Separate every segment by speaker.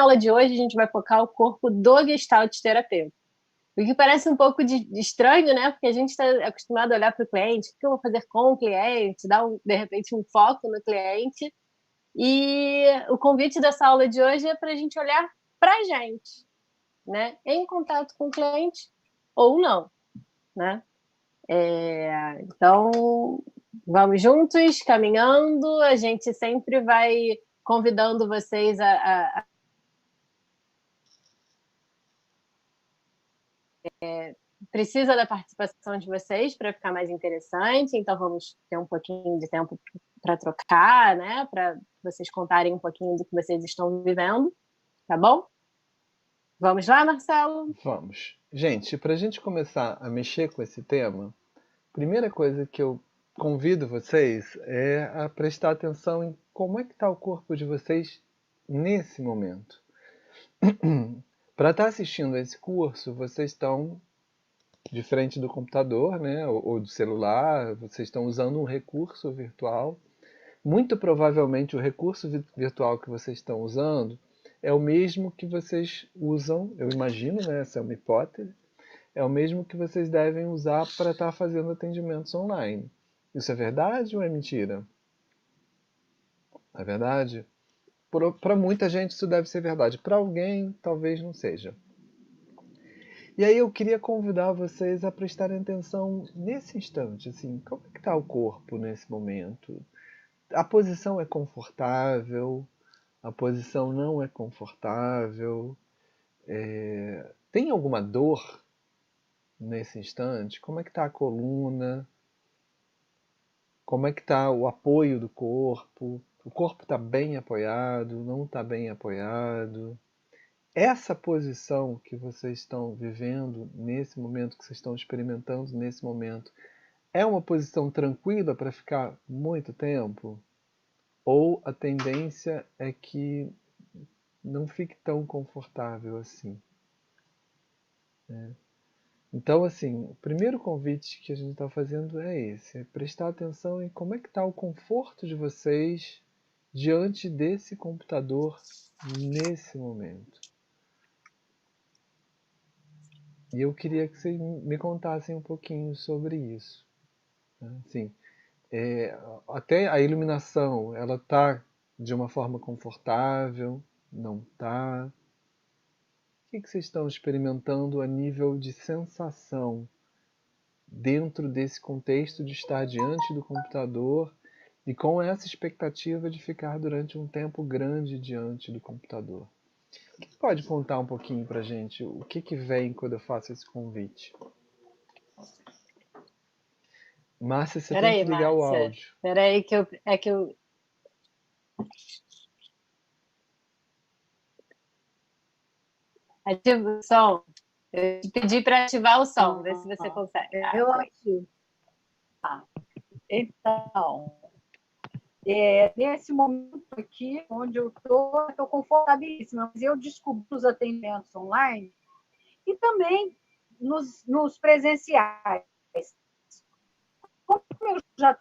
Speaker 1: na aula de hoje a gente vai focar o corpo do Gestalt terapeuta. O que parece um pouco de estranho, né? Porque a gente está acostumado a olhar para o cliente, o que eu vou fazer com o cliente, dar, de repente, um foco no cliente. E o convite dessa aula de hoje é para a gente olhar para a gente, né? Em contato com o cliente ou não, né? Então, vamos juntos, caminhando. A gente sempre vai convidando vocês precisa da participação de vocês para ficar mais interessante, então vamos ter um pouquinho de tempo para trocar, né? Para vocês contarem um pouquinho do que vocês estão vivendo, tá bom? Vamos lá, Marcelo?
Speaker 2: Vamos. Gente, para a gente começar a mexer com esse tema, a primeira coisa que eu convido vocês é a prestar atenção em como é que está o corpo de vocês nesse momento. Para estar assistindo a esse curso, vocês estão de frente do computador, né, ou do celular, vocês estão usando um recurso virtual. Muito provavelmente o recurso virtual que vocês estão usando é o mesmo que vocês usam, eu imagino, né, essa é uma hipótese, é o mesmo que vocês devem usar para estar fazendo atendimentos online. Isso é verdade ou é mentira? É verdade? Para muita gente isso deve ser verdade. Para alguém, talvez não seja. E aí eu queria convidar vocês a prestarem atenção nesse instante, assim, como é que está o corpo nesse momento? A posição é confortável? A posição não é confortável? Tem alguma dor nesse instante? Como é que está a coluna? Como é que está o apoio do corpo? O corpo está bem apoiado? Não está bem apoiado? Essa posição que vocês estão vivendo nesse momento, que vocês estão experimentando nesse momento, é uma posição tranquila para ficar muito tempo? Ou a tendência é que não fique tão confortável assim? Então, assim, o primeiro convite que a gente está fazendo é esse, é prestar atenção em como é que está o conforto de vocês diante desse computador nesse momento. E eu queria que vocês me contassem um pouquinho sobre isso. Assim, até a iluminação, ela está de uma forma confortável? Não está? O que vocês estão experimentando a nível de sensação dentro desse contexto de estar diante do computador e com essa expectativa de ficar durante um tempo grande diante do computador? Você pode contar um pouquinho pra gente o que vem quando eu faço esse convite? Márcia, você tem que
Speaker 1: Peraí,
Speaker 2: ligar o
Speaker 1: Márcia.
Speaker 2: áudio.
Speaker 1: Peraí que eu... Ativa o som. Eu te pedi para ativar o som, vê se você consegue.
Speaker 3: Eu ativo. Então, nesse momento aqui, onde eu estou confortabilíssima, mas eu descobri os atendimentos online e também nos presenciais. Como eu já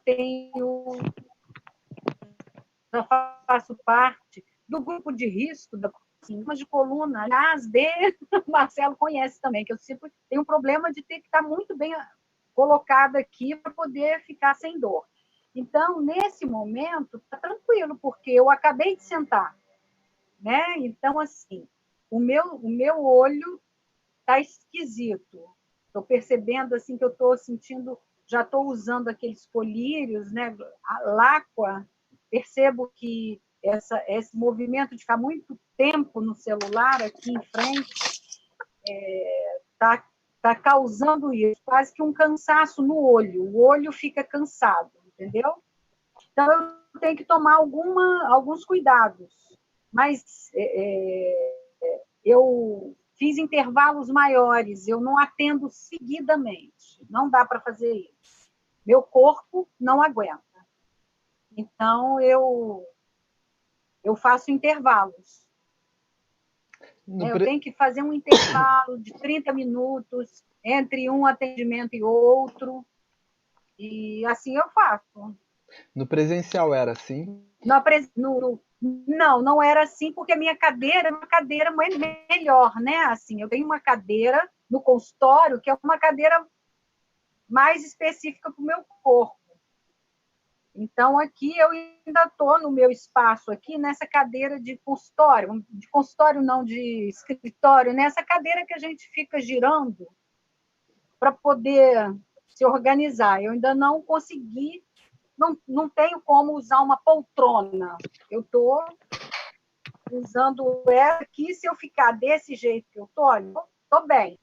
Speaker 3: faço parte do grupo de risco da síndrome de coluna, aliás, o Marcelo conhece também, que eu sempre tenho um problema de ter que estar muito bem colocada aqui para poder ficar sem dor. Então, nesse momento, está tranquilo, porque eu acabei de sentar, né? Então, assim, o meu olho está esquisito. Estou percebendo assim que eu estou sentindo, já estou usando aqueles colírios, né? A láqua. Percebo que esse movimento de ficar muito tempo no celular aqui em frente está causando isso, quase que um cansaço no olho. O olho fica cansado, entendeu? Então, eu tenho que tomar alguns cuidados. Mas eu fiz intervalos maiores, eu não atendo seguidamente. Não dá para fazer isso. Meu corpo não aguenta. Então, eu faço intervalos. Eu tenho que fazer um intervalo de 30 minutos entre um atendimento e outro. E assim eu faço.
Speaker 2: No presencial era assim?
Speaker 3: Não era assim, porque a minha cadeira é uma cadeira melhor, né? Assim, eu tenho uma cadeira no consultório que é uma cadeira mais específica para o meu corpo. Então, aqui eu ainda estou no meu espaço aqui, nessa cadeira de consultório não, de escritório, nessa cadeira que a gente fica girando para poder se organizar. Eu ainda não consegui, não tenho como usar uma poltrona. Eu estou usando ela aqui, se eu ficar desse jeito que eu estou bem.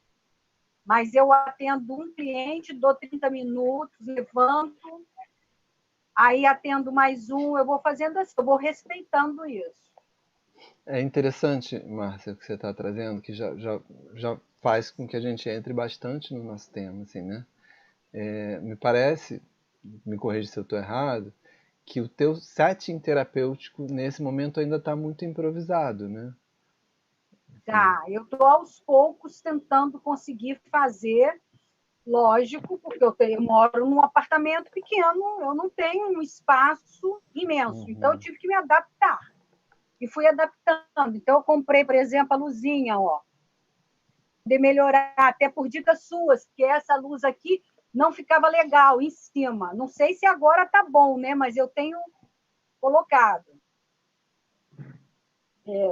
Speaker 3: Mas eu atendo um cliente, dou 30 minutos, levanto, aí atendo mais um, eu vou fazendo assim, eu vou respeitando isso.
Speaker 2: É interessante, Márcia, o que você está trazendo, que já faz com que a gente entre bastante no nosso tema, assim, né? Me parece, me corrija se eu estou errado, que o teu setting terapêutico nesse momento ainda está muito improvisado, né?
Speaker 3: Tá, eu estou aos poucos tentando conseguir fazer, lógico, porque eu moro num apartamento pequeno, eu não tenho um espaço imenso, então eu tive que me adaptar. E fui adaptando. Então, eu comprei, por exemplo, a luzinha, ó, de melhorar, até por dicas suas, porque essa luz aqui não ficava legal em cima. Não sei se agora tá bom, né? Mas eu tenho colocado.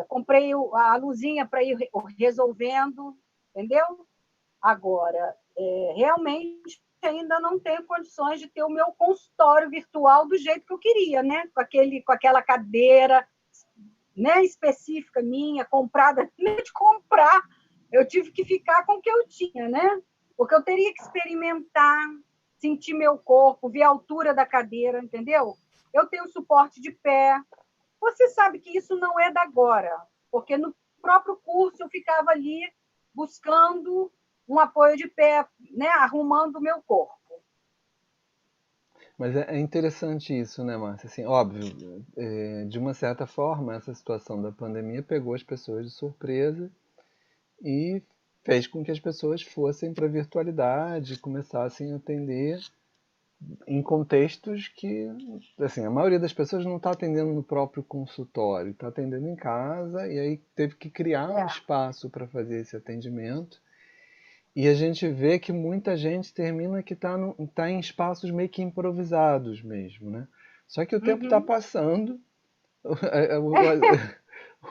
Speaker 3: Comprei a luzinha para ir resolvendo, entendeu? Agora, realmente ainda não tenho condições de ter o meu consultório virtual do jeito que eu queria, né? Com aquela cadeira, né, específica minha, comprada, nem de comprar, eu tive que ficar com o que eu tinha, né? Porque eu teria que experimentar, sentir meu corpo, ver a altura da cadeira, entendeu? Eu tenho suporte de pé. Você sabe que isso não é da agora, porque no próprio curso eu ficava ali buscando um apoio de pé, né, arrumando o meu corpo.
Speaker 2: Mas é interessante isso, né, Márcia? Assim, óbvio, de uma certa forma, essa situação da pandemia pegou as pessoas de surpresa e fez com que as pessoas fossem para a virtualidade, começassem a atender em contextos que, assim, a maioria das pessoas não está atendendo no próprio consultório, está atendendo em casa e aí teve que criar um espaço para fazer esse atendimento. E a gente vê que muita gente termina que tá em espaços meio que improvisados mesmo, né? Só que o tempo está passando,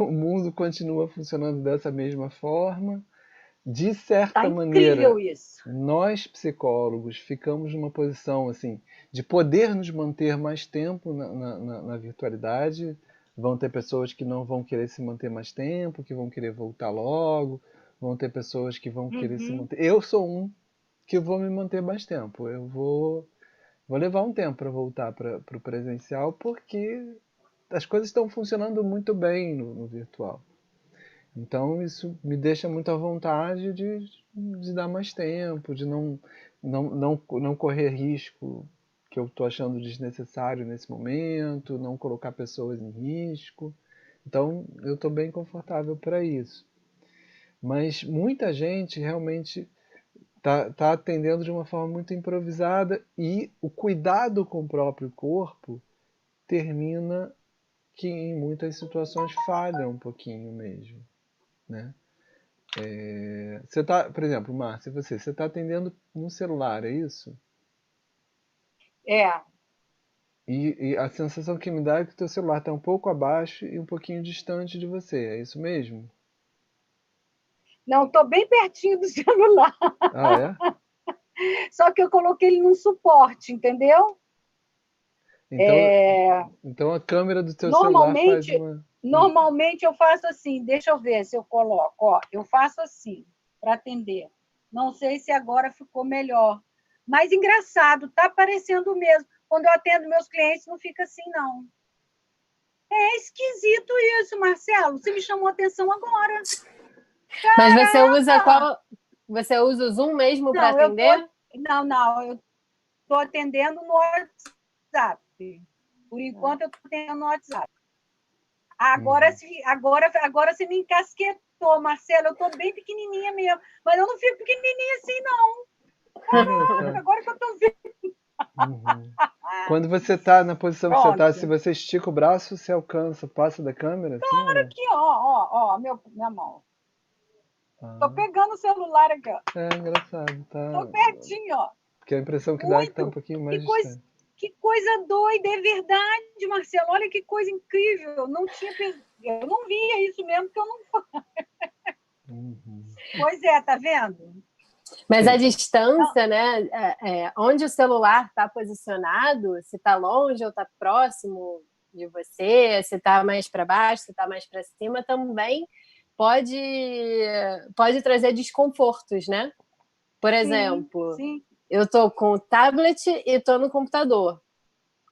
Speaker 2: o mundo continua funcionando dessa mesma forma. De certa maneira,
Speaker 3: isso.
Speaker 2: nós psicólogos ficamos numa posição assim de poder nos manter mais tempo na virtualidade. Vão ter pessoas que não vão querer se manter mais tempo, que vão querer voltar logo. Vão ter pessoas que vão querer se manter. Eu sou um que vou me manter mais tempo. Eu vou levar um tempo para voltar para o presencial, porque as coisas estão funcionando muito bem no virtual. Então isso me deixa muito à vontade de dar mais tempo, de não correr risco que eu estou achando desnecessário nesse momento, não colocar pessoas em risco. Então eu estou bem confortável para isso. Mas muita gente realmente tá atendendo de uma forma muito improvisada e o cuidado com o próprio corpo termina que em muitas situações falha um pouquinho mesmo, né? Você tá, por exemplo, Márcia, você está atendendo no celular, é isso?
Speaker 3: É.
Speaker 2: E a sensação que me dá é que o teu celular está um pouco abaixo e um pouquinho distante de você, é isso mesmo?
Speaker 3: Não, estou bem pertinho do celular.
Speaker 2: Ah, é?
Speaker 3: Só que eu coloquei ele num suporte, entendeu?
Speaker 2: Então a câmera do teu celular faz uma...
Speaker 3: Normalmente eu faço assim, deixa eu ver se eu coloco. Ó, eu faço assim, para atender. Não sei se agora ficou melhor. Mas engraçado, tá parecendo mesmo. Quando eu atendo meus clientes, não fica assim, não. É esquisito isso, Marcelo. Você me chamou a atenção agora.
Speaker 1: Mas você usa qual? Você usa o Zoom mesmo para atender?
Speaker 3: Não, eu estou atendendo no WhatsApp. Por enquanto, eu estou atendendo no WhatsApp. Agora você me encasquetou, Marcelo. Eu estou bem pequenininha mesmo. Mas eu não fico pequenininha assim, não. Caraca, agora que eu estou vendo.
Speaker 2: Quando você está na posição que você está,
Speaker 3: Pronto.
Speaker 2: se você estica o braço, você alcança, passa da câmera? Assim,
Speaker 3: Claro, aqui, ó, minha mão. Tô pegando o celular aqui, ó.
Speaker 2: É engraçado, tá?
Speaker 3: Tô pertinho, ó.
Speaker 2: Porque a impressão que dá é que tá um
Speaker 3: Muito.
Speaker 2: pouquinho
Speaker 3: Que
Speaker 2: mais
Speaker 3: coisa,
Speaker 2: distante.
Speaker 3: que coisa doida, é verdade, Marcelo. Olha que coisa incrível. Eu não via isso mesmo, porque eu não.
Speaker 2: Uhum.
Speaker 3: Pois é, tá vendo?
Speaker 1: Mas a
Speaker 2: Sim.
Speaker 1: distância, né? Onde o celular está posicionado, se está longe ou está próximo de você, se está mais para baixo, se está mais para cima, também pode, pode trazer desconfortos, né? Por
Speaker 3: Sim,
Speaker 1: exemplo,
Speaker 3: sim.
Speaker 1: eu estou com o tablet e estou no computador,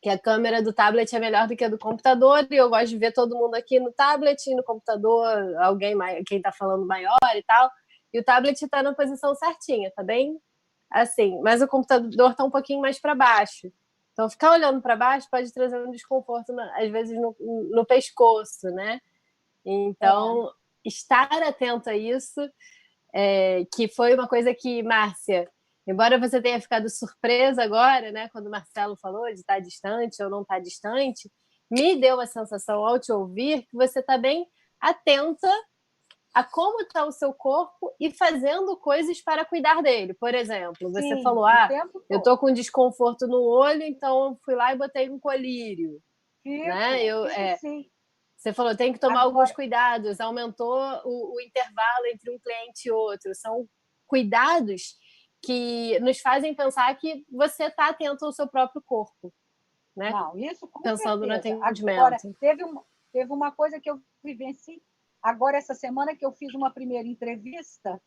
Speaker 1: que a câmera do tablet é melhor do que a do computador, e eu gosto de ver todo mundo aqui no tablet e no computador, alguém quem está falando maior e tal. E o tablet está na posição certinha, tá bem assim, mas o computador está um pouquinho mais para baixo. Então, ficar olhando para baixo pode trazer um desconforto, às vezes, no pescoço, né? Então, estar atento a isso, que foi uma coisa que, Márcia, embora você tenha ficado surpresa agora, né, quando o Marcelo falou de estar distante ou não estar distante, me deu a sensação, ao te ouvir, que você está bem atenta a como está o seu corpo e fazendo coisas para cuidar dele. Por exemplo, você
Speaker 3: Sim,
Speaker 1: falou,
Speaker 3: o tempo
Speaker 1: eu
Speaker 3: todo.
Speaker 1: estou com desconforto no olho, então eu fui lá e botei um colírio. Né?
Speaker 3: Fico sim.
Speaker 1: Você falou, tem que tomar alguns
Speaker 3: Agora,
Speaker 1: cuidados, aumentou o intervalo entre um cliente e outro. São cuidados que nos fazem pensar que você está atento ao seu próprio corpo, né?
Speaker 3: não, isso com
Speaker 1: Pensando no
Speaker 3: certeza. Agora,
Speaker 1: atendimento.
Speaker 3: teve uma coisa que eu vivenciei agora essa semana, que eu fiz uma primeira entrevista,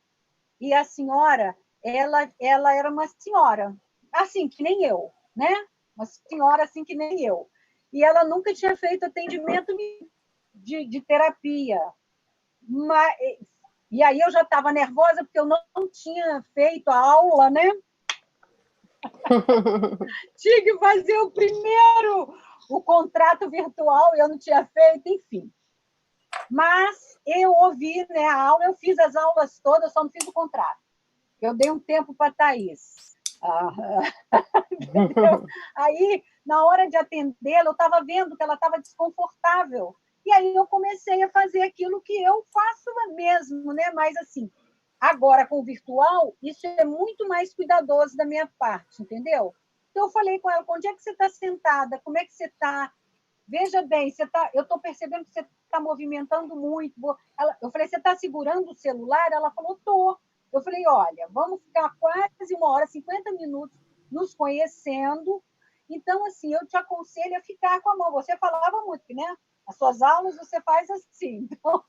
Speaker 3: e a senhora, ela era uma senhora, assim, que nem eu, né? Uma senhora assim que nem eu. E ela nunca tinha feito atendimento de terapia. Mas, e aí eu já estava nervosa, porque eu não tinha feito a aula, né? Tinha que fazer o contrato virtual, e eu não tinha feito, enfim. Mas eu ouvi, né, a aula, eu fiz as aulas todas, só não fiz o contrato. Eu dei um tempo para a Thaís. Aí, na hora de atendê-la, eu estava vendo que ela estava desconfortável. E aí eu comecei a fazer aquilo que eu faço mesmo, né? Mas assim, agora com o virtual, isso é muito mais cuidadoso da minha parte, entendeu? Então eu falei com ela, onde é que você está sentada? Como é que você está? Veja bem, eu estou percebendo que você está movimentando muito. Eu falei, você está segurando o celular? Ela falou, estou. Eu falei, olha, vamos ficar quase 1 hora, 50 minutos nos conhecendo. Então, assim, eu te aconselho a ficar com a mão. Você falava muito, né? As suas aulas você faz assim. Então,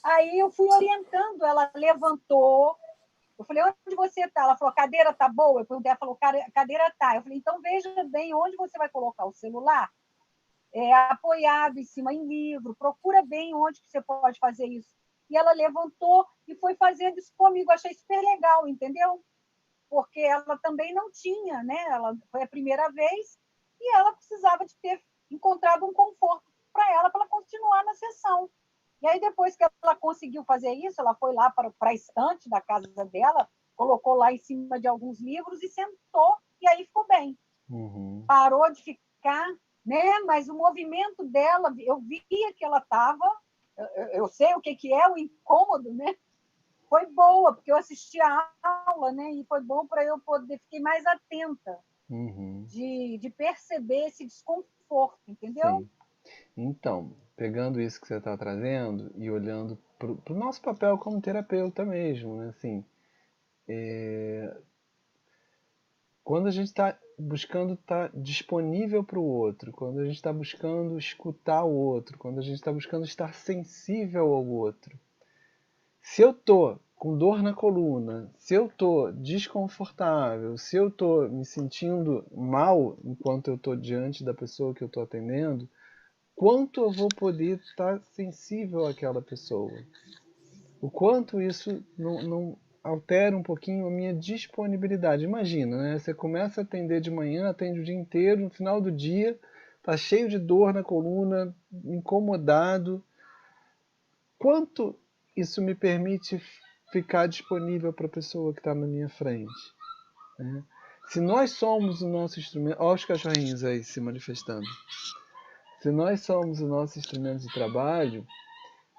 Speaker 3: aí eu fui orientando, ela levantou. Eu falei, onde você está? Ela falou, a cadeira está boa? Eu perguntei, ela falou, a cadeira está. Eu falei, então veja bem onde você vai colocar o celular, apoiado em cima em livro, procura bem onde que você pode fazer isso. E ela levantou e foi fazendo isso comigo. Achei super legal, entendeu? Porque ela também não tinha, né? Ela foi a primeira vez e ela precisava de ter encontrado um conforto para ela continuar na sessão. E aí, depois que ela conseguiu fazer isso, ela foi lá para a estante da casa dela, colocou lá em cima de alguns livros e sentou, e aí ficou bem.
Speaker 2: Uhum.
Speaker 3: Parou de ficar, né? Mas o movimento dela, eu via que ela estava, eu sei o que é o incômodo, né? Foi boa, porque eu assisti a aula, né? E foi bom para eu poder, fiquei mais atenta de perceber esse desconforto, entendeu?
Speaker 2: Sim. Então, pegando isso que você está trazendo e olhando para o nosso papel como terapeuta mesmo, né? Assim, quando a gente está buscando estar disponível para o outro, quando a gente está buscando escutar o outro, quando a gente está buscando estar sensível ao outro, se eu tô com dor na coluna, se eu tô desconfortável, se eu tô me sentindo mal enquanto eu tô diante da pessoa que eu tô atendendo, quanto eu vou poder estar sensível àquela pessoa? O quanto isso não altera um pouquinho a minha disponibilidade? Imagina, né? Você começa a atender de manhã, atende o dia inteiro, no final do dia tá cheio de dor na coluna, incomodado. Quanto isso me permite ficar disponível para a pessoa que está na minha frente? Né? Se nós somos o nosso instrumento... Olha os cachorrinhos aí se manifestando. Se nós somos o nosso instrumento de trabalho,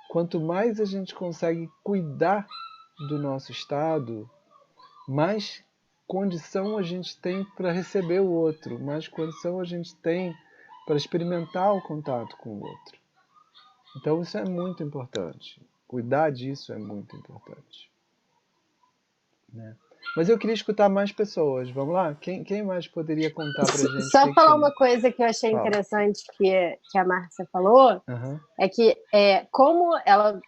Speaker 2: quanto mais a gente consegue cuidar do nosso estado, mais condição a gente tem para receber o outro, mais condição a gente tem para experimentar o contato com o outro. Então isso é muito importante. Cuidar disso é muito importante, né? Mas eu queria escutar mais pessoas. Vamos lá? Quem mais poderia contar pra gente?
Speaker 1: Só falar uma coisa que eu achei
Speaker 2: Fala.
Speaker 1: interessante que a Márcia falou, é que como ela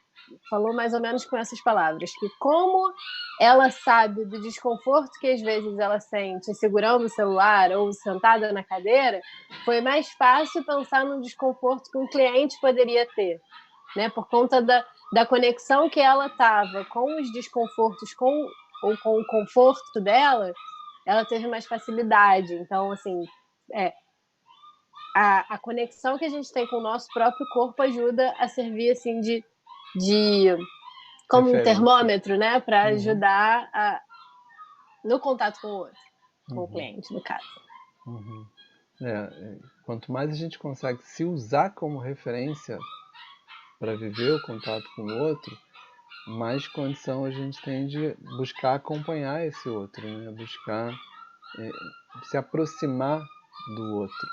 Speaker 1: falou mais ou menos com essas palavras, que como ela sabe do desconforto que às vezes ela sente segurando o celular ou sentada na cadeira, foi mais fácil pensar no desconforto que um cliente poderia ter, né? Por conta da conexão que ela estava com os desconfortos ou com o conforto dela, ela teve mais facilidade. Então, assim, a conexão que a gente tem com o nosso próprio corpo ajuda a servir assim de como um termômetro, né, para ajudar no contato com o outro, com o cliente, no caso.
Speaker 2: Quanto mais a gente consegue se usar como referência para viver o contato com o outro, mais condição a gente tem de buscar acompanhar esse outro, né? Buscar se aproximar do outro.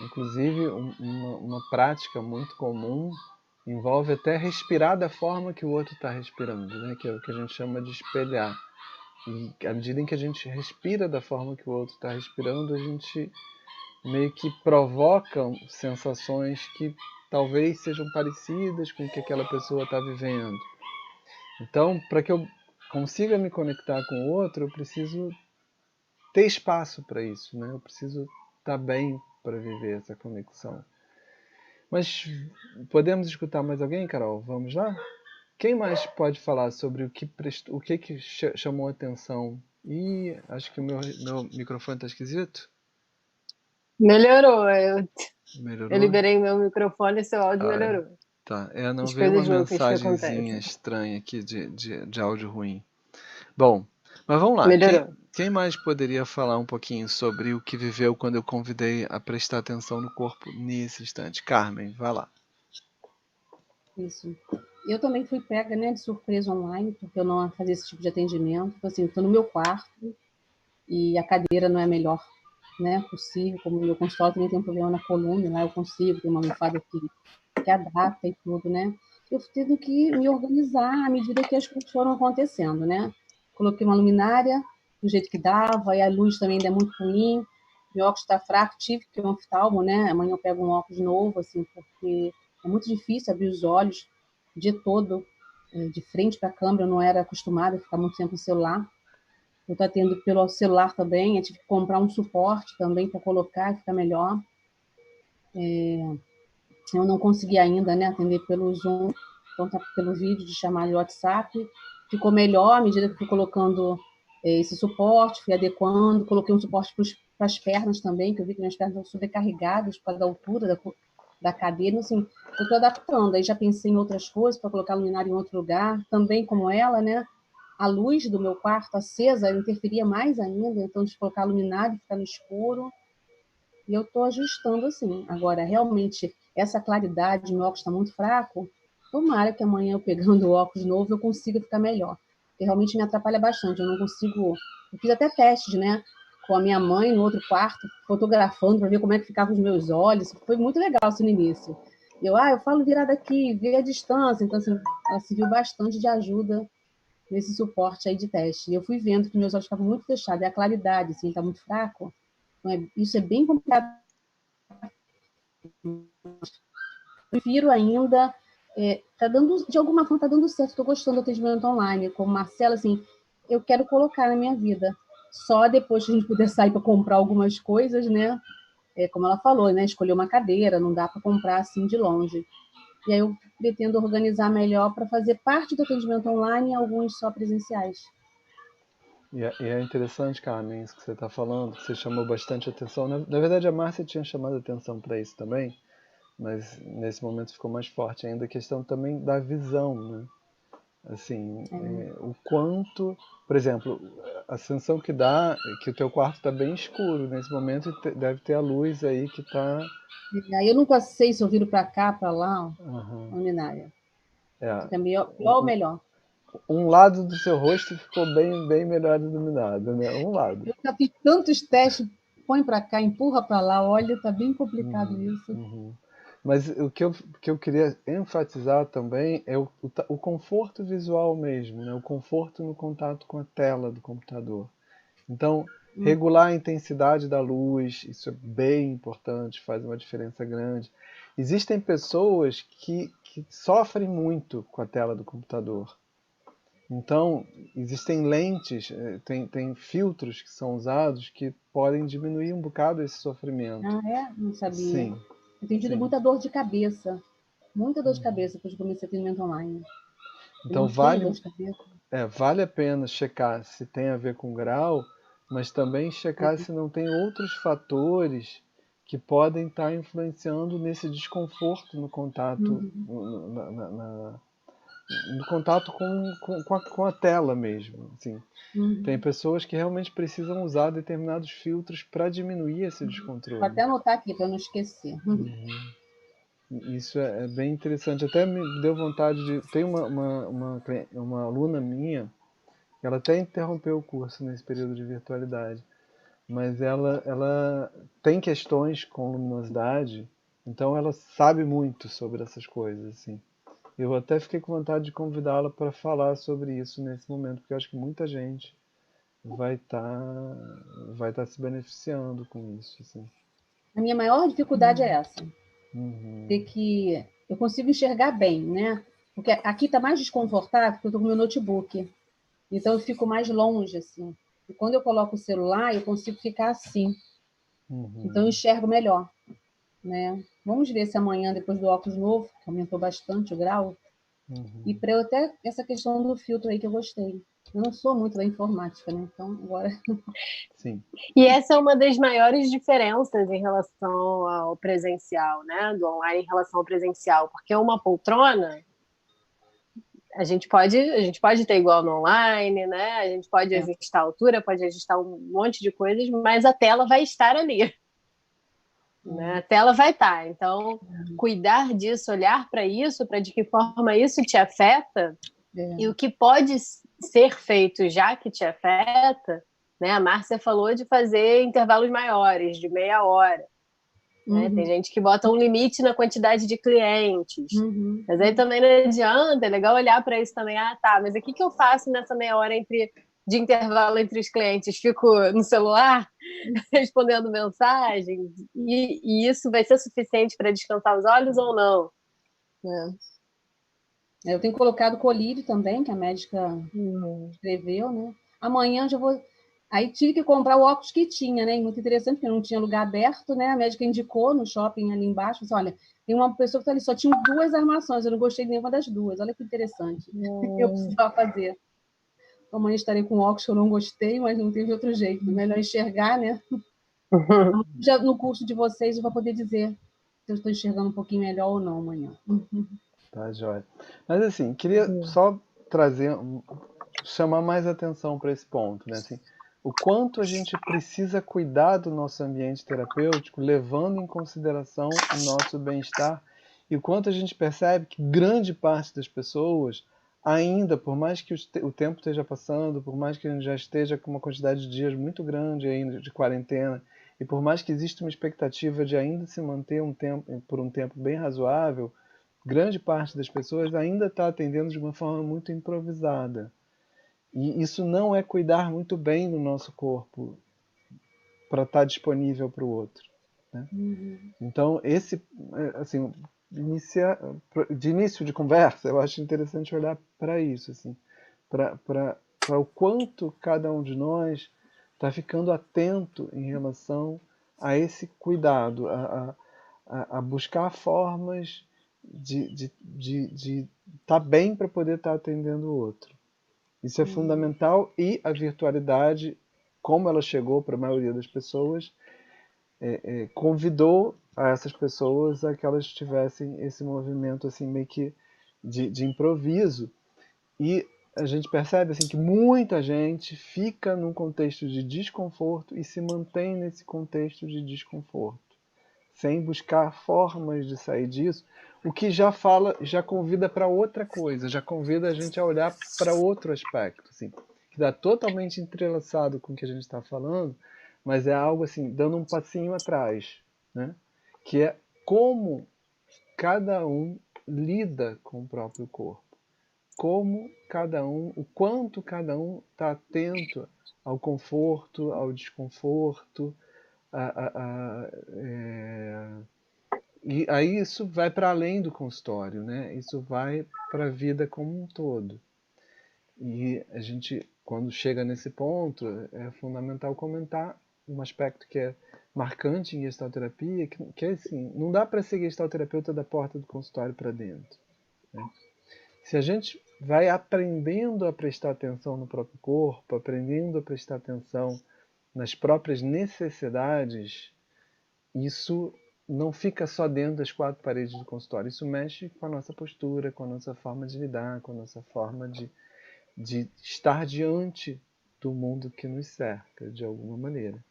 Speaker 2: Inclusive, uma prática muito comum envolve até respirar da forma que o outro está respirando, né? Que é o que a gente chama de espelhar. E à medida em que a gente respira da forma que o outro está respirando, a gente meio que provoca sensações que talvez sejam parecidas com o que aquela pessoa está vivendo. Então, para que eu consiga me conectar com o outro, eu preciso ter espaço para isso, né? Eu preciso estar bem para viver essa conexão. Mas podemos escutar mais alguém, Carol? Vamos lá? Quem mais pode falar sobre o que chamou a atenção? Ih, acho que o meu microfone está esquisito.
Speaker 1: Melhorou. Eu
Speaker 2: Melhorou?
Speaker 1: liberei meu microfone e seu áudio melhorou.
Speaker 2: Tá, não veio uma mensagenzinha estranha aqui de áudio ruim. Bom, mas vamos lá. Quem mais poderia falar um pouquinho sobre o que viveu quando eu convidei a prestar atenção no corpo nesse instante? Carmen, vai lá.
Speaker 4: Isso. Eu também fui pega, né, de surpresa online, porque eu não fazia esse tipo de atendimento. Então, assim, estou no meu quarto e a cadeira não é a melhor, né, possível. Como o meu consultório também tem um problema na coluna, lá eu consigo, tem uma almofada que adapta e tudo, né. Eu tendo que me organizar à medida que as coisas foram acontecendo, né. Coloquei uma luminária do jeito que dava, e a luz também ainda é muito ruim, meu óculos está fraco, tive que ir um oftalmo, né. Amanhã eu pego um óculos novo, assim, porque é muito difícil abrir os olhos o dia todo de frente para a câmera, eu não era acostumada a ficar muito tempo no celular. Eu estou atendendo pelo celular também, eu tive que comprar um suporte também para colocar e ficar melhor. Eu não consegui ainda, né, atender pelo Zoom, então tá pelo vídeo de chamada de WhatsApp. Ficou melhor à medida que fui colocando esse suporte, fui adequando, coloquei um suporte para as pernas também, que eu vi que minhas pernas estão sobrecarregadas por causa da altura da cadeira, assim, eu estou adaptando. Aí já pensei em outras coisas para colocar a luminária em outro lugar, também como ela, né? A luz do meu quarto acesa interferia mais ainda, então de colocar a luminária e ficar no escuro. E eu estou ajustando assim. Agora, realmente, essa claridade, meu óculos está muito fraco. Tomara que amanhã, eu pegando o óculos novo, eu consiga ficar melhor. Porque realmente me atrapalha bastante. Eu não consigo. Eu fiz até testes, né? Com a minha mãe no outro quarto, fotografando para ver como é que ficavam os meus olhos. Foi muito legal assim no início. Eu falo virada aqui, ver a distância. Então, assim, ela serviu bastante de ajuda nesse suporte aí de teste. E eu fui vendo que meus olhos ficavam muito fechados. E a claridade, assim, está muito fraco. Então, isso é bem complicado. Prefiro ainda. Tá dando, de alguma forma, está dando certo. Estou gostando do atendimento online. Como Marcela, assim, eu quero colocar na minha vida. Só depois que a gente puder sair para comprar algumas coisas, né? Como ela falou, né? Escolher uma cadeira, não dá para comprar assim de longe. E aí eu pretendo organizar melhor para fazer parte do atendimento online e alguns só presenciais.
Speaker 2: E é interessante, Carmen, isso que você está falando, que você chamou bastante atenção. Na verdade, a Márcia tinha chamado atenção para isso também, mas nesse momento ficou mais forte ainda a questão também da visão, né? Assim, o quanto, por exemplo, a sensação que dá é que o teu quarto está bem escuro nesse momento e deve ter a luz aí que está.
Speaker 4: Aí eu nunca sei se eu viro para cá, para lá, ó,
Speaker 2: Uhum.
Speaker 4: luminária.
Speaker 2: É,
Speaker 4: Fica melhor, pior ou melhor?
Speaker 2: um lado do seu rosto ficou bem melhor iluminado, né? Um lado.
Speaker 4: Eu já fiz tantos testes, põe para cá, empurra para lá, olha, está bem complicado isso.
Speaker 2: Uhum. Mas o que eu queria enfatizar também é o conforto visual mesmo, né? O conforto no contato com a tela do computador. Então, regular a intensidade da luz, isso é bem importante, faz uma diferença grande. Existem pessoas que sofrem muito com a tela do computador. Então, existem lentes, tem filtros que são usados que podem diminuir um bocado esse sofrimento.
Speaker 4: Ah, é? Não sabia.
Speaker 2: Sim,
Speaker 4: Eu tenho tido
Speaker 2: sim.
Speaker 4: muita dor de cabeça. Muita dor de cabeça depois que comecei atendimento online. Eu
Speaker 2: Então,
Speaker 4: não tenho dor de cabeça.
Speaker 2: vale a pena checar se tem a ver com grau, mas também checar se não tem outros fatores que podem estar influenciando nesse desconforto no contato, no contato com a tela mesmo. Assim. Tem pessoas que realmente precisam usar determinados filtros para diminuir esse
Speaker 4: Vou
Speaker 2: descontrole.
Speaker 4: até anotar aqui para não esquecer.
Speaker 2: Isso é bem interessante. Até me deu vontade de. Tem uma aluna minha, ela até interrompeu o curso nesse período de virtualidade, mas ela tem questões com luminosidade, então ela sabe muito sobre essas coisas. Assim. Eu até fiquei com vontade de convidá-la para falar sobre isso nesse momento, porque eu acho que muita gente vai tá se beneficiando com isso. Assim.
Speaker 4: A minha maior dificuldade é essa.
Speaker 2: Uhum.
Speaker 4: De que eu consigo enxergar bem, né? Porque aqui está mais desconfortável porque eu estou com o meu notebook. Então eu fico mais longe, assim. E quando eu coloco o celular, eu consigo ficar assim. Então eu enxergo melhor, né? Vamos ver se amanhã, depois do óculos novo, que aumentou bastante o grau, e para eu até essa questão do filtro aí que eu gostei. Eu não sou muito da informática, né? Então agora.
Speaker 2: Sim.
Speaker 1: E essa é uma das maiores diferenças em relação ao presencial, né? Do online em relação ao presencial, porque uma poltrona a gente pode ter igual no online, né? A gente pode
Speaker 4: É.
Speaker 1: ajustar a altura, pode ajustar um monte de coisas, mas a tela vai estar ali, né? A tela vai estar. Então, cuidar disso, olhar para isso, para de que forma isso te afeta e o que pode ser feito já que te afeta, né? A Márcia falou de fazer intervalos maiores, de meia hora. Né? Tem gente que bota um limite na quantidade de clientes. Mas aí também não adianta, é legal olhar para isso também. Ah, tá, mas o que eu faço nessa meia hora de intervalo entre os clientes? Fico no celular respondendo mensagens? E isso vai ser suficiente para descansar os olhos ou não?
Speaker 4: Eu tenho colocado colírio também, que a médica escreveu, né? Amanhã já vou. Aí tive que comprar o óculos que tinha, né? E muito interessante, porque não tinha lugar aberto, né? A médica indicou no shopping ali embaixo, disse, olha, tem uma pessoa que está ali, só tinha 2 armações, eu não gostei de nenhuma das 2. Olha que interessante. Eu precisava fazer. Amanhã estarei com óculos que eu não gostei, mas não teve outro jeito. Melhor enxergar, né? Já no curso de vocês eu vou poder dizer se eu estou enxergando um pouquinho melhor ou não amanhã.
Speaker 2: Tá, joia. Mas assim, queria só chamar mais atenção para esse ponto, né? Assim, o quanto a gente precisa cuidar do nosso ambiente terapêutico, levando em consideração o nosso bem-estar, e o quanto a gente percebe que grande parte das pessoas ainda, por mais que o tempo esteja passando, por mais que a gente já esteja com uma quantidade de dias muito grande ainda de quarentena, e por mais que exista uma expectativa de ainda se manter por um tempo bem razoável, grande parte das pessoas ainda está atendendo de uma forma muito improvisada. E isso não é cuidar muito bem do nosso corpo para estar disponível para o outro. Né? Então, assim, de início de conversa, eu acho interessante olhar para isso, assim, para o quanto cada um de nós está ficando atento em relação a esse cuidado, a buscar formas de estar bem para poder estar atendendo o outro. Isso é fundamental e a virtualidade, como ela chegou para a maioria das pessoas, convidou a essas pessoas a que elas tivessem esse movimento assim meio que de improviso E a gente percebe assim, que muita gente fica num contexto de desconforto e se mantém nesse contexto de desconforto, sem buscar formas de sair disso, o que já convida para outra coisa, já convida a gente a olhar para outro aspecto, assim, que está totalmente entrelaçado com o que a gente está falando, mas é algo assim, dando um passinho atrás, né? Que é como cada um lida com o próprio corpo, como cada um, o quanto cada um está atento ao conforto, ao desconforto, e aí isso vai para além do consultório, né? Isso vai para a vida como um todo. E a gente, quando chega nesse ponto, é fundamental comentar um aspecto que é marcante em gestalterapia, que é assim, não dá para ser gestalterapeuta da porta do consultório para dentro, né? Se a gente vai aprendendo a prestar atenção no próprio corpo, aprendendo a prestar atenção nas próprias necessidades, isso não fica só dentro das quatro paredes do consultório. Isso mexe com a nossa postura, com a nossa forma de lidar, com a nossa forma de estar diante do mundo que nos cerca, de alguma maneira.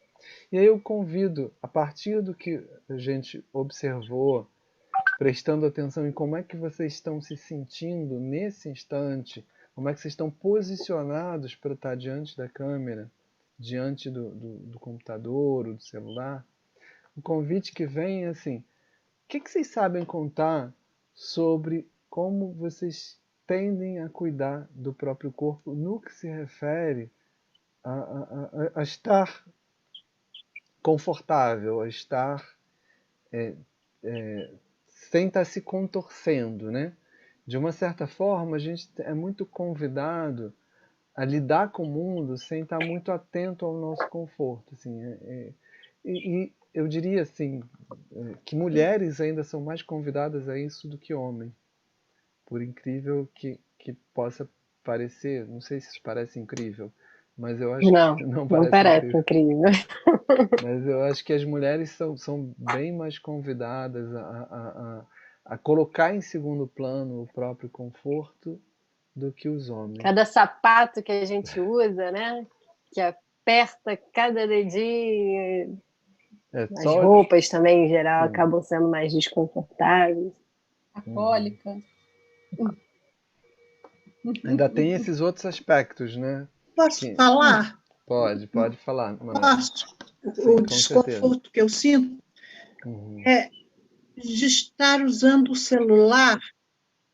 Speaker 2: E aí eu convido, a partir do que a gente observou, prestando atenção em como é que vocês estão se sentindo nesse instante, como é que vocês estão posicionados para estar diante da câmera, diante do computador ou do celular, o convite que vem é assim: o que vocês sabem contar sobre como vocês tendem a cuidar do próprio corpo no que se refere a estar confortável, a estar sem estar se contorcendo, né? De uma certa forma, a gente é muito convidado a lidar com o mundo sem estar muito atento ao nosso conforto, assim. E eu diria assim, que mulheres ainda são mais convidadas a isso do que homens, por incrível que possa parecer. Não sei se isso parece incrível, mas eu acho
Speaker 1: Não,
Speaker 2: que não
Speaker 1: não
Speaker 2: parece
Speaker 1: parece
Speaker 2: incrível.
Speaker 1: incrível.
Speaker 2: Mas eu acho que as mulheres são bem mais convidadas a colocar em segundo plano o próprio conforto do que os homens.
Speaker 1: Cada sapato que a gente usa, né? Que aperta cada dedinho.
Speaker 2: É
Speaker 1: As
Speaker 2: só.
Speaker 1: roupas também, em geral,
Speaker 2: Sim.
Speaker 1: acabam sendo mais desconfortáveis.
Speaker 4: A cólica.
Speaker 2: Ainda tem esses outros aspectos, né?
Speaker 5: Posso falar?
Speaker 2: Pode falar, Manuel.
Speaker 5: Posso?
Speaker 2: Sim,
Speaker 5: O
Speaker 2: com certeza.
Speaker 5: desconforto que eu sinto
Speaker 2: Uhum.
Speaker 5: é de estar usando o celular,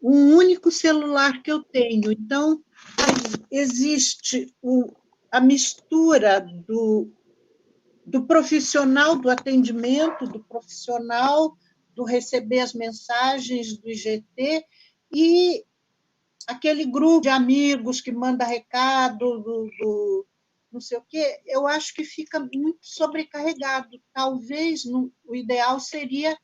Speaker 5: um único celular que eu tenho. Então, existe a mistura do profissional do atendimento, do profissional do receber as mensagens do IGT e aquele grupo de amigos que manda recado do não sei o quê, eu acho que fica muito sobrecarregado. Talvez o ideal seria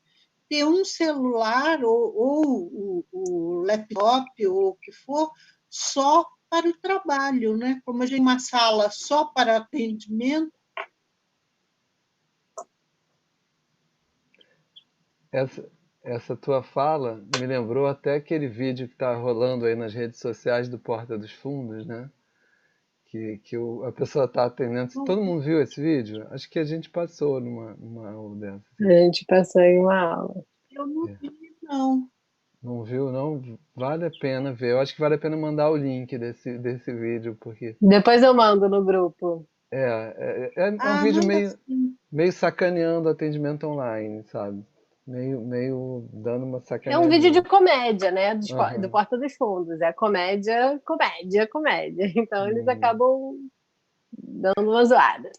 Speaker 5: ter um celular ou o laptop ou o que for só para o trabalho, né? Como a gente tem uma sala só para atendimento.
Speaker 2: Essa tua fala me lembrou até aquele vídeo que está rolando aí nas redes sociais do Porta dos Fundos, né? A pessoa está atendendo. Todo mundo viu esse vídeo? Acho que a gente passou numa aula dessa.
Speaker 1: A gente passou em uma aula.
Speaker 5: Eu não vi, não.
Speaker 2: Não viu, não? Vale a pena ver. Eu acho que vale a pena mandar o link desse vídeo, porque
Speaker 1: Depois eu mando no grupo.
Speaker 2: é um vídeo
Speaker 5: Manda sim.
Speaker 2: meio sacaneando o atendimento online, sabe? Meio dando uma
Speaker 1: É um vídeo de
Speaker 2: sacaneadinha.
Speaker 1: comédia, né? Do
Speaker 2: Aham.
Speaker 1: Porta dos Fundos. É comédia, comédia, comédia. Então eles acabam dando uma zoada.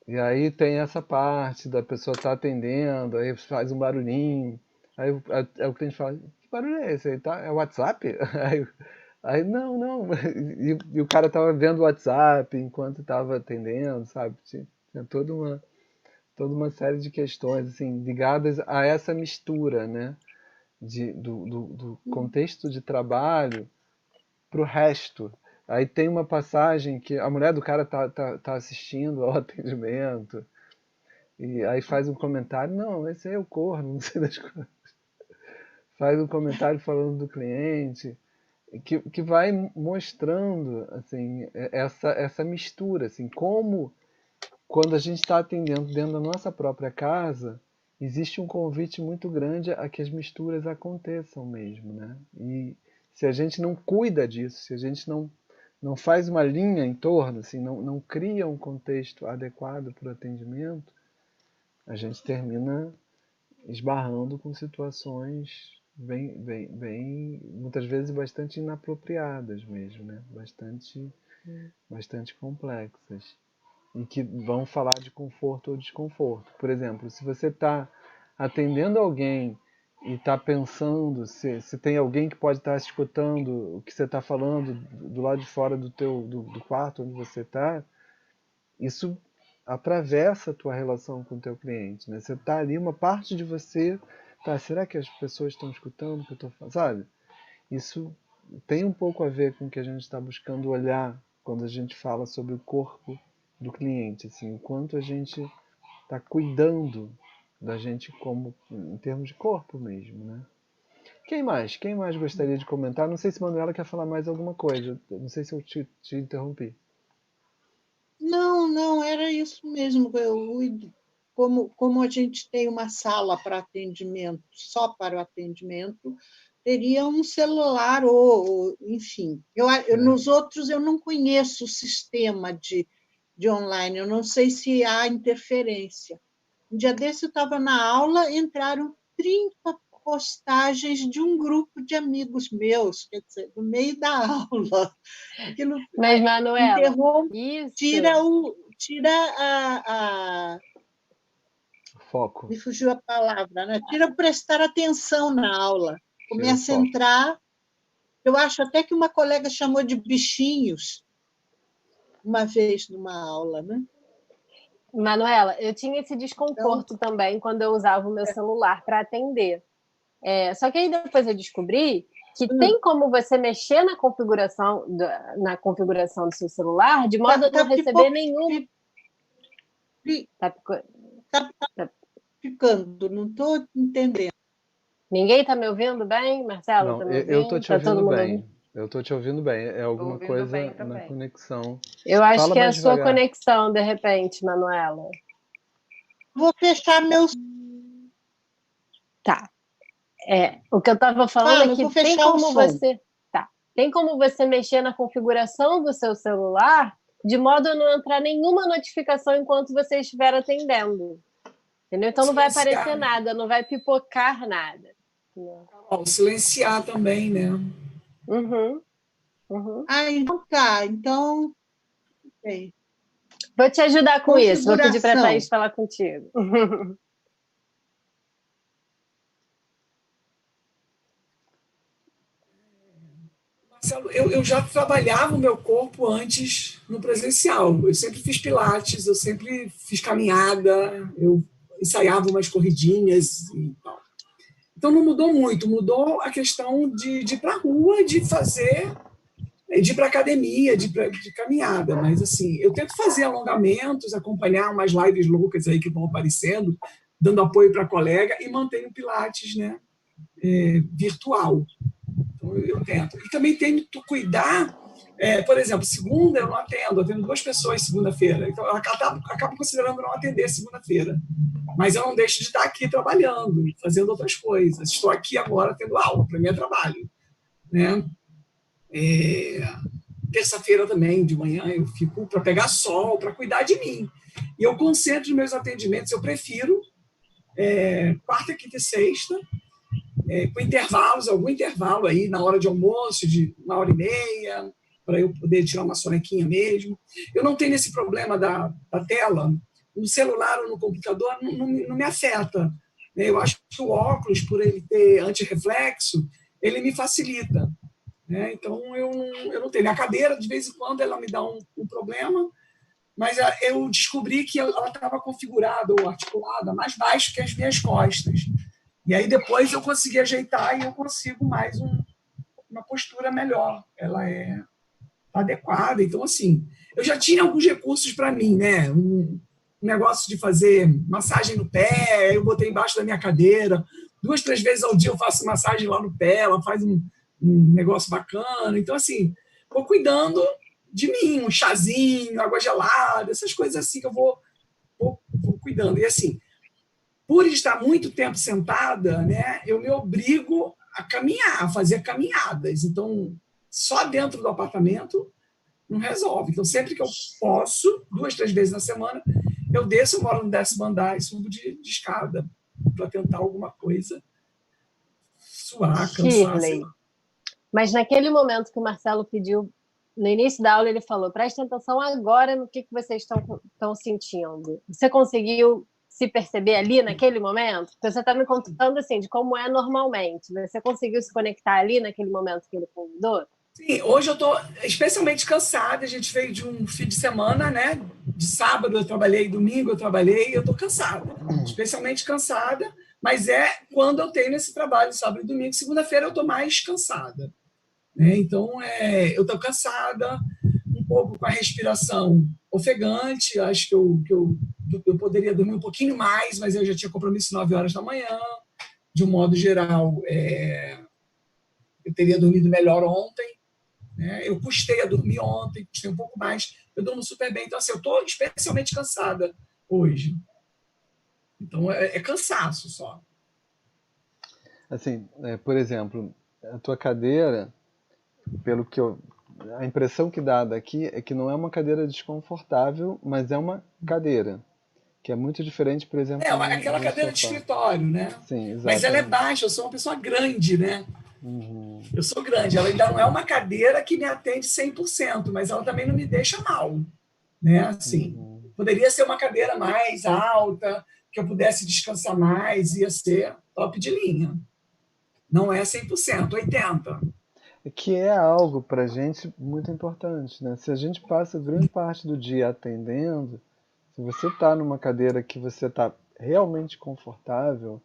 Speaker 2: E aí tem essa parte da pessoa estar atendendo, aí faz um barulhinho. Aí o cliente fala: que barulho é esse? Aí tá, é o WhatsApp? Aí não. E o cara tava vendo o WhatsApp enquanto estava atendendo, sabe? Tinha toda uma série de questões assim, ligadas a essa mistura, né? Do contexto de trabalho para o resto. Aí tem uma passagem que a mulher do cara tá assistindo ao atendimento, e aí faz um comentário: não, esse aí é o corno, não sei das coisas. Faz um comentário falando do cliente. que vai mostrando assim, essa mistura, assim, como quando a gente está atendendo dentro da nossa própria casa, existe um convite muito grande a que as misturas aconteçam mesmo, né? E se a gente não cuida disso, se a gente não faz uma linha em torno, assim, não cria um contexto adequado para o atendimento, a gente termina esbarrando com situações muitas vezes bastante inapropriadas mesmo, né? Bastante complexas. E que vão falar de conforto ou desconforto. Por exemplo, se você está atendendo alguém e está pensando se tem alguém que pode estar escutando o que você está falando do lado de fora do quarto onde você está, isso atravessa a tua relação com o teu cliente, né? Você está ali, uma parte de você será que as pessoas estão escutando o que eu estou falando? Sabe? Isso tem um pouco a ver com o que a gente está buscando olhar quando a gente fala sobre o corpo do cliente, assim, o quanto a gente está cuidando da gente como em termos de corpo mesmo, né? Quem mais gostaria de comentar? Não sei se a Manuela quer falar mais alguma coisa. Não sei se eu te interrompi.
Speaker 5: Não, era isso mesmo. Como a gente tem uma sala para atendimento, só para o atendimento, teria um celular ou enfim. Nos outros eu não conheço o sistema de online, eu não sei se há interferência. Um dia desse eu estava na aula, entraram 30 postagens de um grupo de amigos meus, quer dizer, no meio da aula. Aquilo,
Speaker 1: mas, Manuela,
Speaker 5: interrompe, tira a
Speaker 2: foco.
Speaker 5: Me fugiu a palavra, né? Tira o prestar atenção na aula. Começa a entrar. Eu acho até que uma colega chamou de bichinhos uma vez numa aula, né?
Speaker 1: Manuela, eu tinha esse desconforto também quando eu usava o meu celular para atender. Só que aí depois eu descobri que tem como você mexer na configuração do seu celular de modo a não receber nenhum...
Speaker 5: Tá ficando, não estou entendendo.
Speaker 1: Ninguém está me ouvindo bem? Marcelo,
Speaker 2: não,
Speaker 1: tá me ouvindo?
Speaker 2: Eu estou te ouvindo bem.
Speaker 1: Ouvindo?
Speaker 2: Eu estou te ouvindo bem. É alguma coisa na conexão.
Speaker 1: Eu acho
Speaker 2: Fala
Speaker 1: que é a
Speaker 2: devagar.
Speaker 1: sua conexão, de repente, Manuela.
Speaker 5: Vou fechar meus...
Speaker 1: Tá. O que eu estava falando é que tem como você mexer na configuração do seu celular de modo a não entrar nenhuma notificação enquanto você estiver atendendo. Entendeu? Então não vai aparecer nada, não vai pipocar nada.
Speaker 6: Silenciar também, né?
Speaker 1: Uhum.
Speaker 5: Então tá. Então, okay.
Speaker 1: Vou te ajudar com isso. Vou pedir para a Thaís falar contigo.
Speaker 6: Marcelo, eu já trabalhava o meu corpo antes no presencial. Eu sempre fiz pilates, eu sempre fiz caminhada, eu ensaiava umas corridinhas e tal. Então não mudou muito, mudou a questão de ir para a rua, de ir para academia, de caminhada. Mas assim, eu tento fazer alongamentos, acompanhar umas lives loucas aí que vão aparecendo, dando apoio para a colega e mantenho o pilates, né, virtual. Então eu tento. E também tento cuidar, por exemplo, segunda eu não atendo 2 pessoas segunda-feira. Então eu acabo considerando não atender segunda-feira. Mas eu não deixo de estar aqui trabalhando, fazendo outras coisas. Estou aqui agora tendo aula, para mim é trabalho, né? Terça-feira também, de manhã, eu fico para pegar sol, para cuidar de mim. E eu concentro meus atendimentos, eu prefiro quarta, quinta e sexta, com intervalos, algum intervalo aí na hora de almoço, de 1h30, para eu poder tirar uma sonequinha mesmo. Eu não tenho esse problema da tela. No celular ou no computador não me afeta. Eu acho que o óculos, por ele ter antirreflexo, ele me facilita. Então, eu não tenho. A cadeira, de vez em quando, ela me dá um problema, mas eu descobri que ela estava configurada ou articulada mais baixo que as minhas costas. E aí, depois, eu consegui ajeitar e eu consigo mais uma postura melhor. Ela é adequada. Então, assim, eu já tinha alguns recursos para mim, né? Um negócio de fazer massagem no pé, eu botei embaixo da minha cadeira. 2, 3 vezes ao dia eu faço massagem lá no pé, ela faz um negócio bacana. Então, assim, vou cuidando de mim, um chazinho, água gelada, essas coisas assim que eu vou cuidando. E assim, por estar muito tempo sentada, né, eu me obrigo a caminhar, a fazer caminhadas. Então, só dentro do apartamento não resolve. Então, sempre que eu posso, 2, 3 vezes na semana, eu desço, eu moro no 10º andar e subo de escada para tentar alguma coisa, suar, cansar, sei
Speaker 1: Shirley,
Speaker 6: lá.
Speaker 1: mas naquele momento que o Marcelo pediu, no início da aula ele falou, presta atenção agora no que vocês estão sentindo. Você conseguiu se perceber ali naquele momento? Porque você está me contando assim, de como é normalmente. Você conseguiu se conectar ali naquele momento que ele convidou?
Speaker 6: Sim, hoje eu estou especialmente cansada. A gente veio de um fim de semana, né? De sábado eu trabalhei, domingo eu trabalhei, e eu estou cansada. Especialmente cansada, mas é quando eu tenho esse trabalho, sábado e domingo. Segunda-feira eu estou mais cansada, né? Então, eu estou cansada, um pouco com a respiração ofegante. Acho que eu poderia dormir um pouquinho mais, mas eu já tinha compromisso 9 horas da manhã. De um modo geral, eu teria dormido melhor ontem. Eu custei a dormir ontem, custei um pouco mais. Eu durmo super bem. Então, assim, eu estou especialmente cansada hoje. Então, é cansaço só.
Speaker 2: Assim, por exemplo, a tua cadeira, pelo que a impressão que dá daqui é que não é uma cadeira desconfortável, mas é uma cadeira, que é muito diferente, por exemplo,
Speaker 6: aquela
Speaker 2: de um
Speaker 6: cadeira de
Speaker 2: sofá.
Speaker 6: escritório, né?
Speaker 2: Sim, exatamente.
Speaker 6: Mas ela é baixa, eu sou uma pessoa grande, né?
Speaker 2: Uhum.
Speaker 6: Eu sou grande, ela ainda não é uma cadeira que me atende 100%, mas ela também não me deixa mal, né? Assim, poderia ser uma cadeira mais alta, que eu pudesse descansar mais, ia ser top de linha. Não é 100%, 80%.
Speaker 2: Que é algo para a gente muito importante, né? Se a gente passa grande parte do dia atendendo, se você está numa cadeira que você está realmente confortável,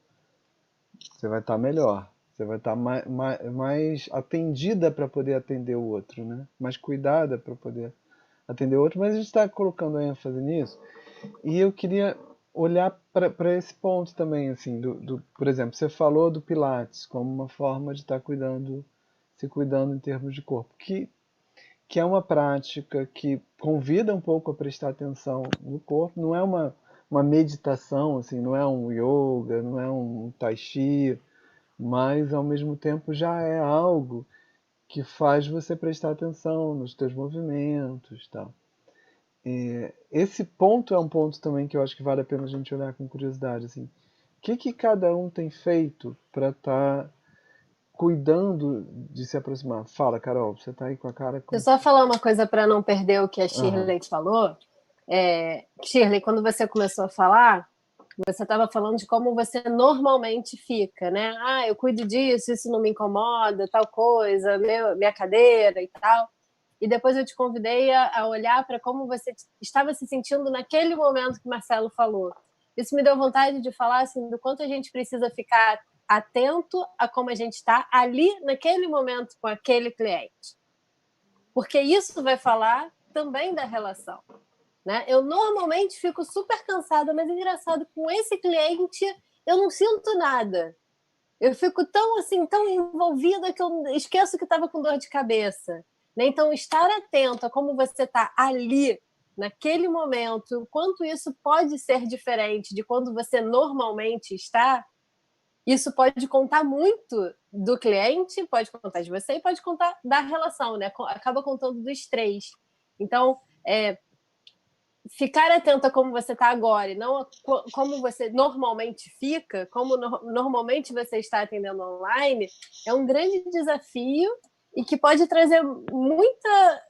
Speaker 2: você vai estar melhor. Você vai estar mais atendida para poder atender o outro, né? Mais cuidada para poder atender o outro. Mas a gente está colocando ênfase nisso. E eu queria olhar para esse ponto também, assim, por exemplo, você falou do Pilates como uma forma de estar se cuidando em termos de corpo, que é uma prática que convida um pouco a prestar atenção no corpo. Não é uma meditação, assim, não é um yoga, não é um tai chi, mas ao mesmo tempo já é algo que faz você prestar atenção nos teus movimentos, tal. Esse ponto é um ponto também que eu acho que vale a pena a gente olhar com curiosidade, assim. O que cada um tem feito para estar cuidando de se aproximar? Fala, Carol, você está aí com a cara...
Speaker 1: Deixa eu só falar uma coisa para não perder o que a Shirley falou. Shirley, quando você começou a falar, você estava falando de como você normalmente fica, né? Ah, eu cuido disso, isso não me incomoda, tal coisa, minha cadeira e tal. E depois eu te convidei a olhar para como você estava se sentindo naquele momento que o Marcelo falou. Isso me deu vontade de falar assim, do quanto a gente precisa ficar atento a como a gente está ali naquele momento com aquele cliente. Porque isso vai falar também da relação. Né? Eu normalmente fico super cansada, mas é engraçado, com esse cliente eu não sinto nada. Eu fico tão envolvida que eu esqueço que estava com dor de cabeça. Né? Então, estar atento a como você está ali, naquele momento, o quanto isso pode ser diferente de quando você normalmente está, isso pode contar muito do cliente, pode contar de você e pode contar da relação, né? Acaba contando dos três. Então, ficar atento a como você está agora e não a como você normalmente fica, como normalmente você está atendendo online, é um grande desafio e que pode trazer muita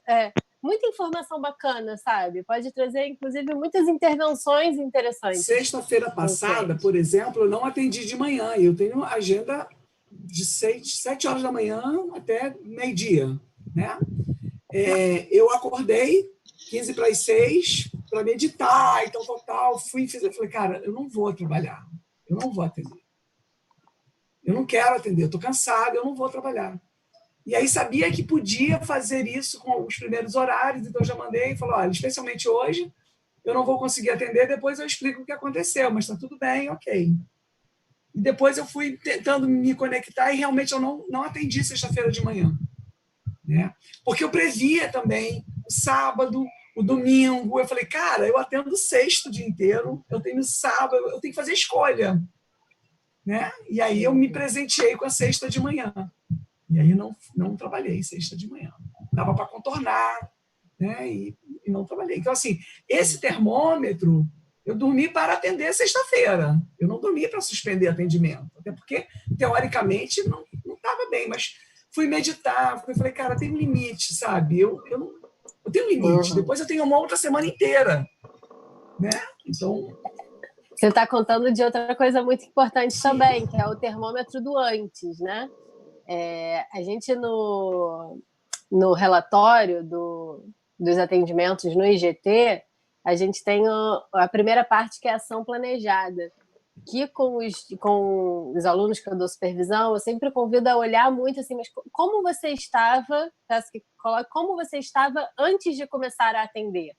Speaker 1: informação bacana, sabe? Pode trazer, inclusive, muitas intervenções interessantes.
Speaker 6: Sexta-feira passada, por exemplo, eu não atendi de manhã. Eu tenho agenda de 7 horas da manhã até meio-dia, né? Eu acordei 15 para as 6 para meditar e tal. Eu falei, cara, eu não vou trabalhar. Eu não vou atender. Eu não quero atender. Eu estou cansada, eu não vou trabalhar. E aí sabia que podia fazer isso com os primeiros horários, então eu já mandei e falei, olha, especialmente hoje, eu não vou conseguir atender, depois eu explico o que aconteceu, mas está tudo bem, ok. E depois eu fui tentando me conectar e realmente eu não atendi sexta-feira de manhã. Né? Porque eu previa também o sábado, o domingo. Eu falei, cara, eu atendo sexta o dia inteiro, eu tenho sábado, eu tenho que fazer escolha. Né? E aí eu me presenteei com a sexta de manhã. E aí não trabalhei sexta de manhã. Dava para contornar, né? E não trabalhei. Então, assim, esse termômetro, eu dormi para atender sexta-feira. Eu não dormi para suspender atendimento. Até porque, teoricamente, não estava bem. Mas fui meditar, falei, cara, tem um limite, sabe? Eu tenho um limite. Depois eu tenho uma outra semana inteira. Né? Então...
Speaker 1: Você está contando de outra coisa muito importante também, que é o termômetro do antes, né? A gente, no relatório dos atendimentos no IGT, a gente tem a primeira parte, que é a ação planejada, que com os alunos que eu dou supervisão, eu sempre convido a olhar muito assim, mas como você estava, como você estava antes de começar a atender?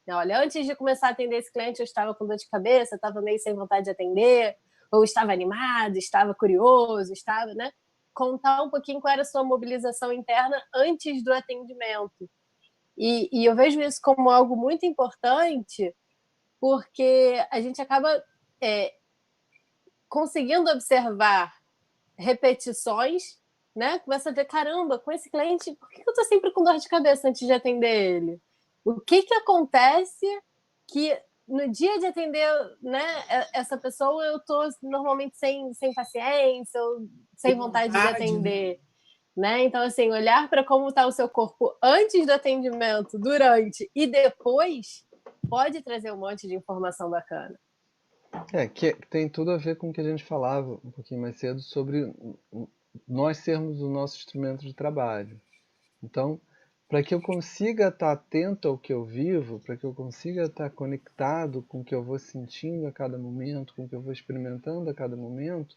Speaker 1: Olha, antes de começar a atender esse cliente, eu estava com dor de cabeça, estava meio sem vontade de atender, ou estava animado, estava curioso, estava, né? Contar um pouquinho qual era a sua mobilização interna antes do atendimento. E eu vejo isso como algo muito importante, porque a gente acaba conseguindo observar repetições, né? Começa a ver, caramba, com esse cliente, por que eu estou sempre com dor de cabeça antes de atender ele? O que acontece que no dia de atender, né, essa pessoa eu estou normalmente sem paciência, ou sem vontade de atender. Né? Então, assim, olhar para como está o seu corpo antes do atendimento, durante e depois pode trazer um monte de informação bacana.
Speaker 2: Que tem tudo a ver com o que a gente falava um pouquinho mais cedo sobre nós sermos o nosso instrumento de trabalho. Então, para que eu consiga estar atento ao que eu vivo, para que eu consiga estar conectado com o que eu vou sentindo a cada momento, com o que eu vou experimentando a cada momento,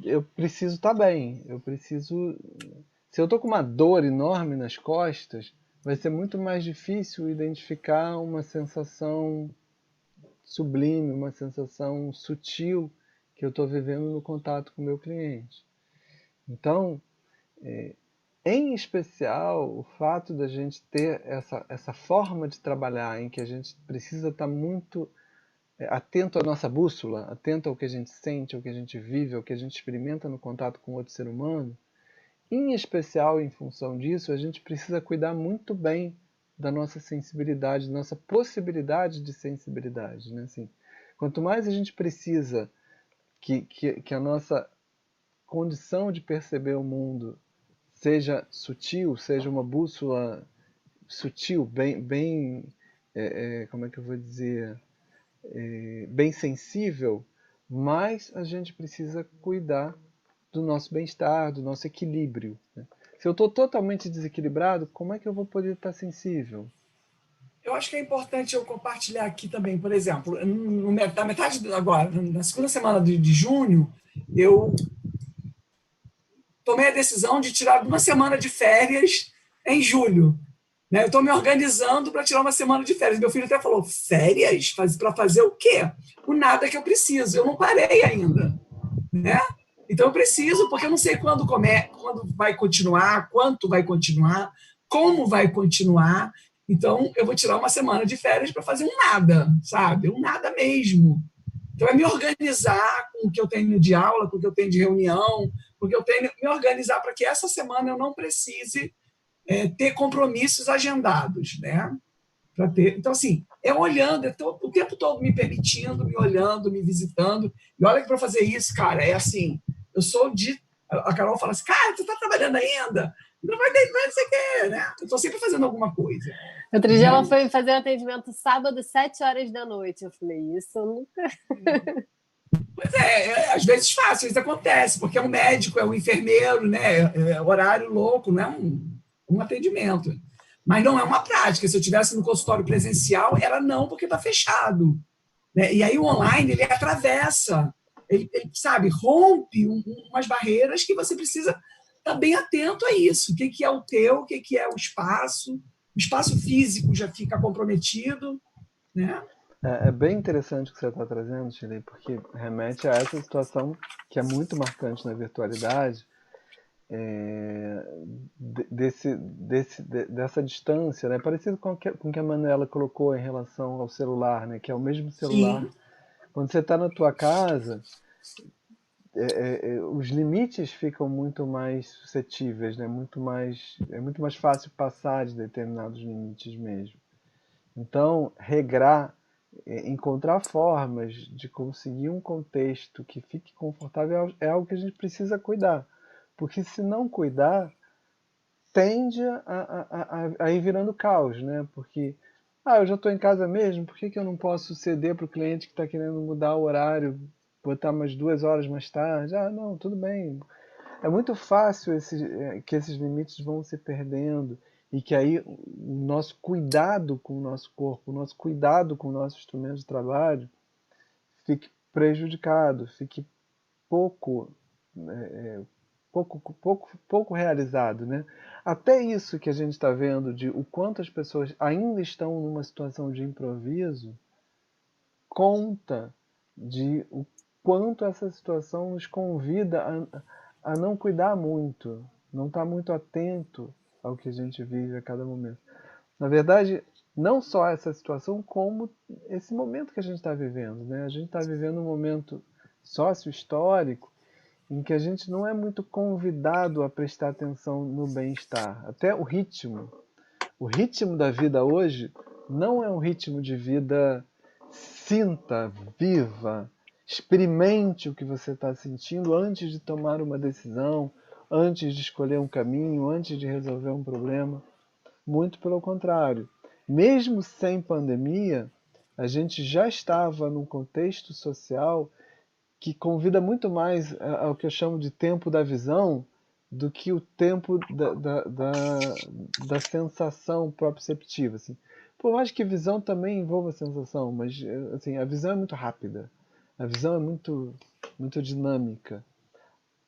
Speaker 2: eu preciso estar bem. Se eu estou com uma dor enorme nas costas, vai ser muito mais difícil identificar uma sensação sublime, uma sensação sutil que eu estou vivendo no contato com o meu cliente. Então, em especial, o fato da gente ter essa forma de trabalhar em que a gente precisa estar muito atento à nossa bússola, atento ao que a gente sente, ao que a gente vive, ao que a gente experimenta no contato com outro ser humano, em especial, em função disso, a gente precisa cuidar muito bem da nossa sensibilidade, da nossa possibilidade de sensibilidade. Né? Assim, quanto mais a gente precisa que a nossa condição de perceber o mundo seja sutil, seja uma bússola sutil, bem como é que eu vou dizer, bem sensível, mais a gente precisa cuidar do nosso bem-estar, do nosso equilíbrio. Né? Se eu estou totalmente desequilibrado, como é que eu vou poder estar sensível?
Speaker 6: Eu acho que é importante eu compartilhar aqui também, por exemplo, na metade agora, na segunda semana de junho, eu tomei a decisão de tirar uma semana de férias em julho. Né? Eu estou me organizando para tirar uma semana de férias. Meu filho até falou, férias? Para fazer o quê? O nada que eu preciso. Eu não parei ainda. Né? Então eu preciso, porque eu não sei quando vai continuar, quanto vai continuar, como vai continuar. Então eu vou tirar uma semana de férias para fazer um nada, sabe? Um nada mesmo. Então é me organizar com o que eu tenho de aula, com o que eu tenho de reunião, porque eu tenho me organizar para que essa semana eu não precise ter compromissos agendados, né? Então, assim, olhando, o tempo todo me permitindo, me olhando, me visitando. E olha que para fazer isso, cara, é assim, eu sou a Carol fala assim, cara, você está trabalhando ainda? Não vai você quer, né? Eu estou sempre fazendo alguma coisa.
Speaker 1: Outro dia ela foi fazer um atendimento sábado, 7 horas da noite. Eu falei, isso eu nunca...
Speaker 6: Pois às vezes fácil, às vezes acontece, porque é um médico, é um enfermeiro, né? É horário louco, não é um atendimento. Mas não é uma prática. Se eu estivesse no consultório presencial, era não, porque está fechado. Né? E aí o online, ele atravessa, ele sabe, rompe umas barreiras que você precisa estar bem atento a isso. O que é o teu, o que é o espaço. O espaço físico já fica comprometido. Né?
Speaker 2: É bem interessante o que você está trazendo, Shirley, porque remete a essa situação que é muito marcante na virtualidade, dessa distância, né? Parecido com o que a Manuela colocou em relação ao celular, né? Que é o mesmo celular.
Speaker 6: Sim,
Speaker 2: Quando você está na tua casa, os limites ficam muito mais suscetíveis, né? É muito mais fácil passar de determinados limites mesmo. Então, regrar, encontrar formas de conseguir um contexto que fique confortável é algo que a gente precisa cuidar. Porque se não cuidar, tende a ir virando caos, né? Porque, eu já estou em casa mesmo, por que eu não posso ceder para o cliente que está querendo mudar o horário, botar umas 2 horas mais tarde? Não, tudo bem. É muito fácil que esses limites vão se perdendo e que aí o nosso cuidado com o nosso corpo, o nosso cuidado com o nosso instrumento de trabalho fique prejudicado, fique pouco, pouco realizado, né? Até isso que a gente está vendo de o quanto as pessoas ainda estão numa situação de improviso conta de o quanto essa situação nos convida a não cuidar muito, não estar muito atento ao que a gente vive a cada momento. Na verdade, não só essa situação, como esse momento que a gente está vivendo, né? A gente está vivendo um momento sócio-histórico em que a gente não é muito convidado a prestar atenção no bem-estar. Até o ritmo da vida hoje não é um ritmo de vida sinta, viva, experimente o que você está sentindo antes de tomar uma decisão, antes de escolher um caminho, antes de resolver um problema. Muito pelo contrário. Mesmo sem pandemia, a gente já estava num contexto social que convida muito mais ao que eu chamo de tempo da visão do que o tempo da sensação proprioceptiva. Assim. Por mais que visão também envolva sensação, mas assim, a visão é muito rápida, a visão é muito dinâmica.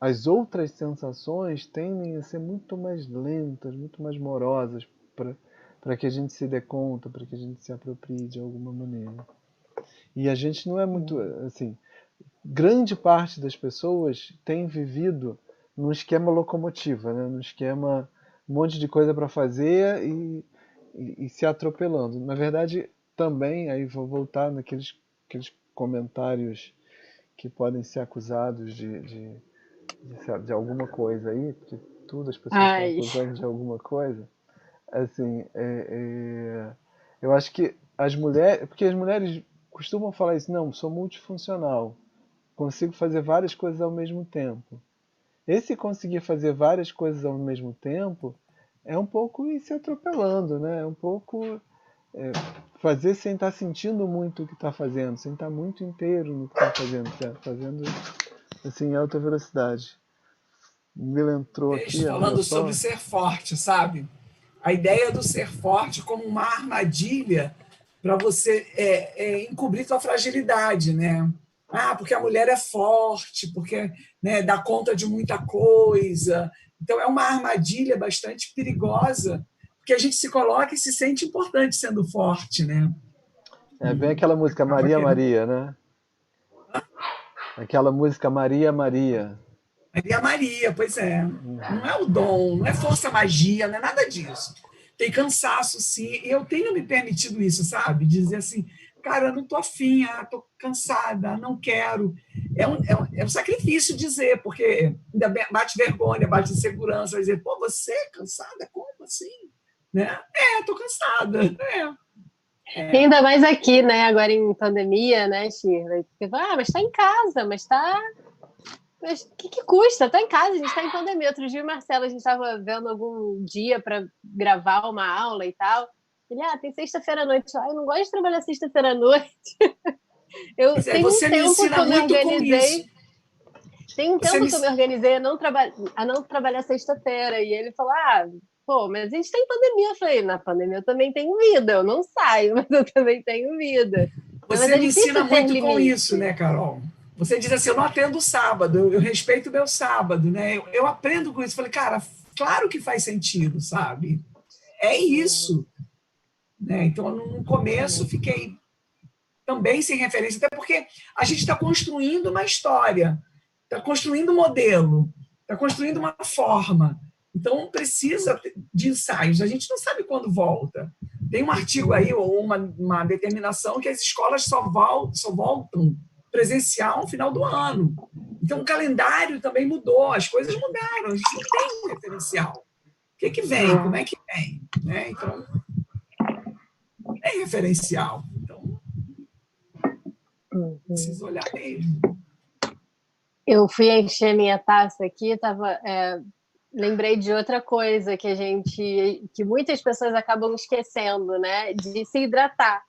Speaker 2: As outras sensações tendem a ser muito mais lentas, muito mais morosas para que a gente se dê conta, para que a gente se aproprie de alguma maneira. E a gente não é muito, assim, grande parte das pessoas tem vivido num esquema locomotiva, né? Num esquema, um monte de coisa para fazer e se atropelando. Na verdade, também, aí vou voltar naqueles comentários que podem ser acusados de alguma coisa aí, porque tudo as pessoas estão acusando de alguma coisa. Assim, eu acho que as mulheres, porque as mulheres costumam falar isso, não, sou multifuncional, consigo fazer várias coisas ao mesmo tempo. Esse conseguir fazer várias coisas ao mesmo tempo é um pouco ir se atropelando, né? É um pouco fazer sem estar sentindo muito o que está fazendo, sem estar muito inteiro no que está fazendo, fazendo assim em alta velocidade. Mila entrou aqui, abriu
Speaker 6: falando
Speaker 2: a
Speaker 6: sobre
Speaker 2: porta.
Speaker 6: ser forte, sabe? A ideia do ser forte como uma armadilha para você encobrir sua fragilidade, né? Porque a mulher é forte, porque, né, dá conta de muita coisa. Então, é uma armadilha bastante perigosa, porque a gente se coloca e se sente importante sendo forte, né?
Speaker 2: É bem aquela música Maria, Maria, né? Aquela música Maria, Maria.
Speaker 6: Maria, Maria, pois é. Não é o dom, não é força magia, não é nada disso. Tem cansaço, sim. E eu tenho me permitido isso, sabe? Dizer assim, cara, eu não tô afim, tô cansada, não quero. É um sacrifício dizer, porque ainda bate vergonha, bate insegurança, vai dizer, pô, você é cansada? Como assim? Né? Tô cansada.
Speaker 1: E ainda mais aqui, né? Agora em pandemia, né, Shirley? Porque, mas tá em casa, mas tá... Mas o que custa? Tá em casa, a gente tá em pandemia. Outro dia, o Marcelo, a gente tava vendo algum dia para gravar uma aula e tal. Ele, tem sexta-feira à noite. Eu não gosto de trabalhar sexta-feira à noite. Tem um tempo que eu me organizei. Tem um tempo que eu me organizei a não trabalhar sexta-feira. E ele falou, pô, mas a gente tá em pandemia. Eu falei, na pandemia eu também tenho vida. Eu não saio, mas eu também tenho vida.
Speaker 6: Você me ensina muito com isso, né, Carol? Você diz assim, eu não atendo sábado, eu respeito o meu sábado, né? Eu aprendo com isso. Falei, cara, claro que faz sentido, sabe? É isso. Né? Então, no começo, fiquei também sem referência, até porque a gente está construindo uma história, está construindo um modelo, está construindo uma forma. Então, precisa de ensaios. A gente não sabe quando volta. Tem um artigo aí, ou uma determinação, que as escolas só voltam presencial no final do ano. Então, o calendário também mudou, as coisas mudaram, a gente não tem um referencial. O que vem? Como é que vem? Né? Então, é referencial. Então, preciso olhar mesmo.
Speaker 1: Eu fui encher minha taça aqui, lembrei de outra coisa que muitas pessoas acabam esquecendo, né? De se hidratar,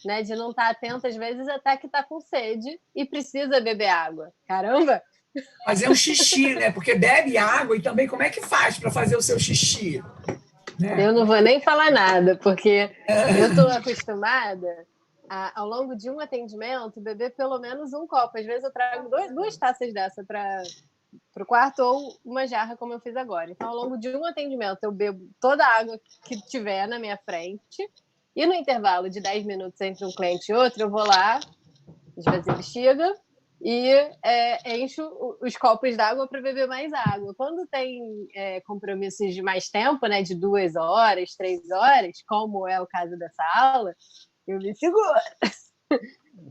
Speaker 1: né? De não estar atento, às vezes, até que está com sede e precisa beber água. Caramba!
Speaker 6: Fazer um xixi, né? Porque bebe água e também como é que faz para fazer o seu xixi? Né?
Speaker 1: Eu não vou nem falar nada, porque eu estou acostumada ao longo de um atendimento, beber pelo menos um copo. Às vezes eu trago duas taças dessa para o quarto ou uma jarra, como eu fiz agora. Então, ao longo de um atendimento, eu bebo toda a água que tiver na minha frente e no intervalo de 10 minutos entre um cliente e outro, eu vou lá, esvazio a bexiga e encho os copos d'água para beber mais água. Quando tem compromissos de mais tempo, né, de 2 horas, 3 horas, como é o caso dessa aula, eu me seguro.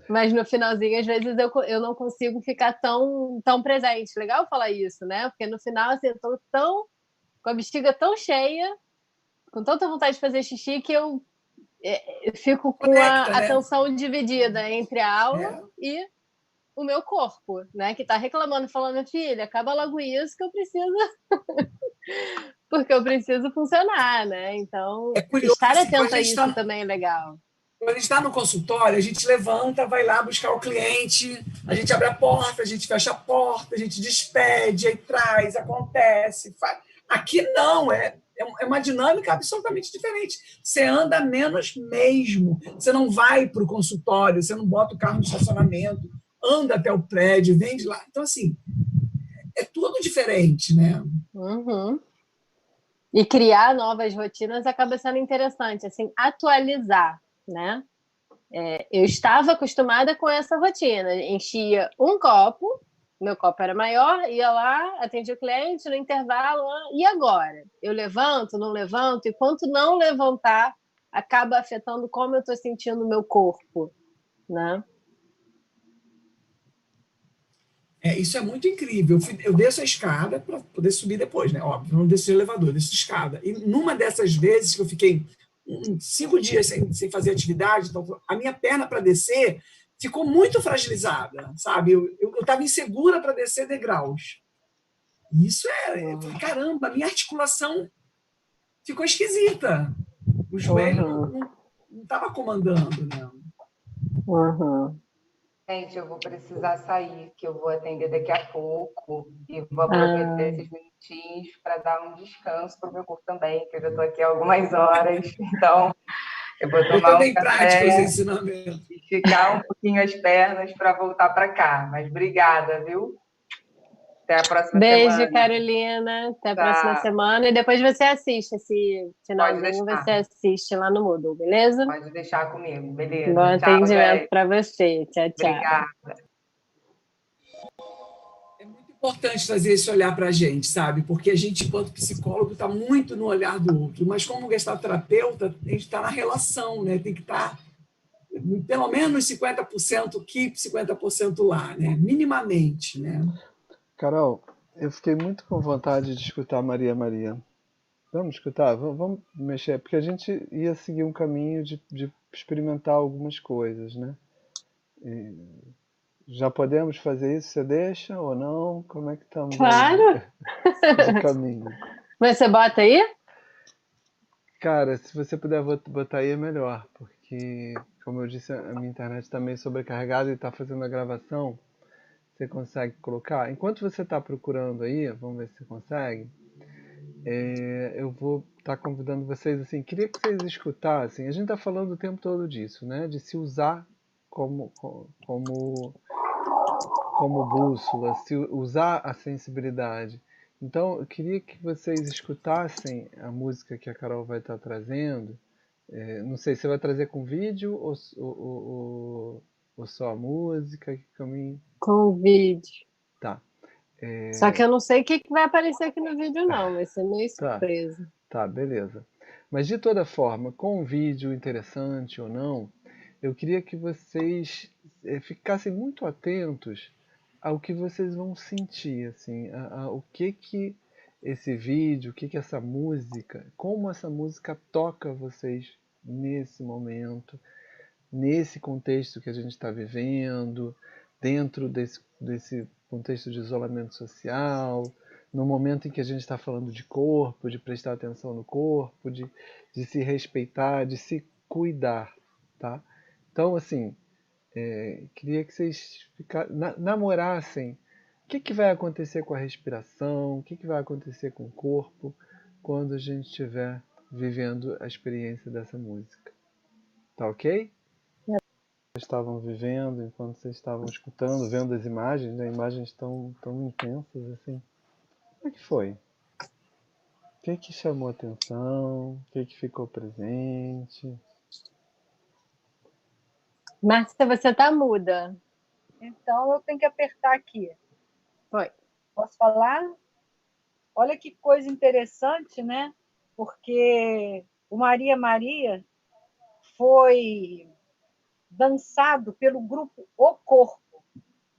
Speaker 1: Mas no finalzinho, às vezes, eu não consigo ficar tão presente. Legal falar isso, né? Porque no final, assim, eu tô com a bexiga tão cheia, com tanta vontade de fazer xixi, que eu fico com a atenção dividida entre a aula e o meu corpo, né? Que tá reclamando, falando, filha, acaba logo isso que eu preciso... Porque eu preciso funcionar, né? Então,
Speaker 6: curioso,
Speaker 1: estar atento a isso também é legal.
Speaker 6: Quando a gente está no consultório, a gente levanta, vai lá buscar o cliente, a gente abre a porta, a gente fecha a porta, a gente despede, aí traz, acontece, faz. Aqui não, é uma dinâmica absolutamente diferente. Você anda menos mesmo, você não vai para o consultório, você não bota o carro no estacionamento, anda até o prédio, vem de lá. Então, assim, é tudo diferente, né?
Speaker 1: Uhum. E criar novas rotinas acaba sendo interessante, assim, atualizar, né? Eu estava acostumada com essa rotina, enchia um copo, meu copo era maior, ia lá, atendia o cliente no intervalo, e agora? Eu levanto, não levanto? E quanto não levantar, acaba afetando como eu estou sentindo o meu corpo, né?
Speaker 6: Isso é muito incrível. Eu desço a escada para poder subir depois, né? Óbvio, não desço de elevador, desço de escada. E numa dessas vezes que eu fiquei 5 dias sem fazer atividade, então a minha perna para descer ficou muito fragilizada, sabe? Eu estava insegura para descer degraus. Isso eu falei, caramba, a minha articulação ficou esquisita. O joelho não estava comandando, né?
Speaker 7: Gente, eu vou precisar sair, que eu vou atender daqui a pouco e vou aproveitar esses minutinhos para dar um descanso para o meu corpo também, que eu já estou aqui há algumas horas. Então, eu vou tomar um café e esticar um pouquinho as pernas para voltar para cá. Mas obrigada, viu? Até a próxima semana.
Speaker 1: Beijo, Carolina. Até a próxima semana. E depois você assiste esse finalzinho, você assiste lá no Moodle, beleza?
Speaker 7: Pode deixar comigo, beleza.
Speaker 1: Bom atendimento para você. Tchau, tchau.
Speaker 7: Obrigada.
Speaker 6: É muito importante trazer esse olhar para a gente, sabe? Porque a gente, enquanto psicólogo, está muito no olhar do outro. Mas como gestalt-terapeuta, a gente está na relação, né? Tem que estar pelo menos 50% aqui, 50% lá, né? Minimamente, né?
Speaker 2: Carol, eu fiquei muito com vontade de escutar Maria Maria. Vamos escutar? Vamos mexer, porque a gente ia seguir um caminho de experimentar algumas coisas, né? E já podemos fazer isso? Você deixa ou não? Como é que estamos?
Speaker 1: Claro!
Speaker 2: De caminho.
Speaker 1: Mas você bota aí?
Speaker 2: Cara, se você puder botar aí é melhor, porque, como eu disse, a minha internet está meio sobrecarregada e está fazendo a gravação. Você consegue colocar? Enquanto você está procurando aí, vamos ver se você consegue, eu vou estar convidando vocês, assim, queria que vocês escutassem, a gente está falando o tempo todo disso, né, de se usar como bússola, se usar a sensibilidade. Então, eu queria que vocês escutassem a música que a Carol vai estar trazendo. Não sei, você vai trazer com vídeo ou Ou só a música? Que caminho?
Speaker 1: Com o vídeo.
Speaker 2: Tá.
Speaker 1: Só que eu não sei o que vai aparecer aqui no vídeo, não. Vai ser meio
Speaker 2: Tá,
Speaker 1: surpresa.
Speaker 2: tá, beleza. Mas de toda forma, com um vídeo interessante ou não, eu queria que vocês ficassem muito atentos ao que vocês vão sentir, assim, o que esse vídeo, o que essa música, como essa música toca vocês nesse momento, nesse contexto que a gente está vivendo, dentro desse contexto de isolamento social, no momento em que a gente está falando de corpo, de prestar atenção no corpo, de se respeitar, de se cuidar, tá? Então, assim, queria que vocês namorassem o que vai acontecer com a respiração, o que vai acontecer com o corpo quando a gente estiver vivendo a experiência dessa música. Tá ok? Vocês estavam vivendo, enquanto vocês estavam escutando, vendo as imagens, né? Imagens tão intensas assim. Como é que foi? O que chamou a atenção? O que ficou presente?
Speaker 1: Márcia, você tá muda.
Speaker 3: Então, eu tenho que apertar aqui.
Speaker 1: Foi.
Speaker 3: Posso falar? Olha que coisa interessante, né? Porque o Maria Maria foi dançado pelo grupo O Corpo,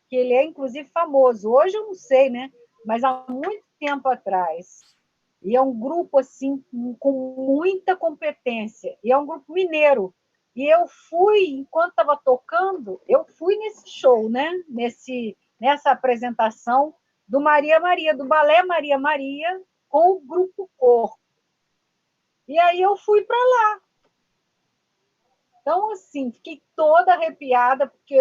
Speaker 3: que ele é, inclusive, famoso. Hoje eu não sei, né? Mas há muito tempo atrás. E é um grupo, assim, com muita competência. E é um grupo mineiro. E eu fui, enquanto estava tocando, eu fui nesse show, né? Nessa apresentação do Maria Maria, do Balé Maria Maria, com o Grupo Corpo. E aí eu fui para lá. Então, assim, fiquei toda arrepiada, porque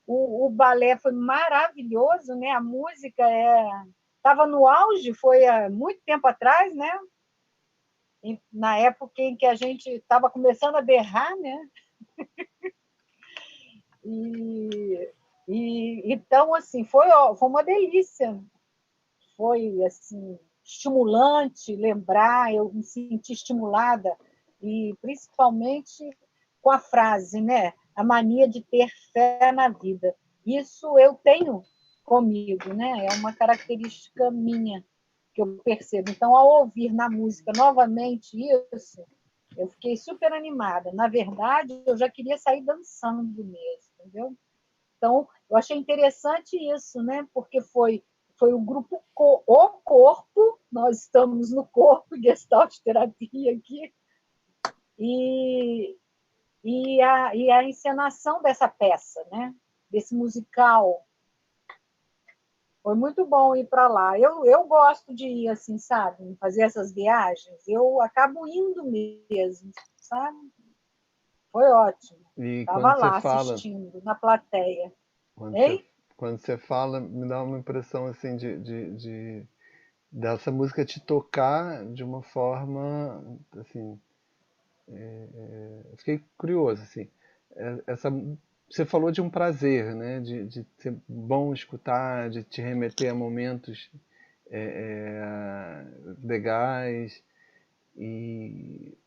Speaker 3: o balé foi maravilhoso, né? A música estava no auge, foi há muito tempo atrás, né? Na época em que a gente estava começando a berrar, né? Então, assim, foi uma delícia. Foi, assim, estimulante lembrar, eu me senti estimulada, e principalmente com a frase, né? A mania de ter fé na vida. Isso eu tenho comigo, né? É uma característica minha que eu percebo. Então, ao ouvir na música novamente isso, eu fiquei super animada. Na verdade, eu já queria sair dançando mesmo, entendeu? Então, eu achei interessante isso, né? Porque foi o grupo O Corpo, nós estamos no corpo, Gestalt Terapia aqui, e a encenação dessa peça, né? Desse musical. Foi muito bom ir para lá. Eu gosto de ir, assim, sabe? Fazer essas viagens. Eu acabo indo mesmo, sabe? Foi ótimo.
Speaker 2: E
Speaker 3: Estava
Speaker 2: quando você
Speaker 3: lá
Speaker 2: fala,
Speaker 3: assistindo, na plateia.
Speaker 2: quando você,
Speaker 3: Hein?
Speaker 2: quando você fala, me dá uma impressão assim dessa música te tocar de uma forma assim, eu fiquei curioso assim. Essa, você falou de um prazer, né? De ser bom escutar, de te remeter a momentos legais e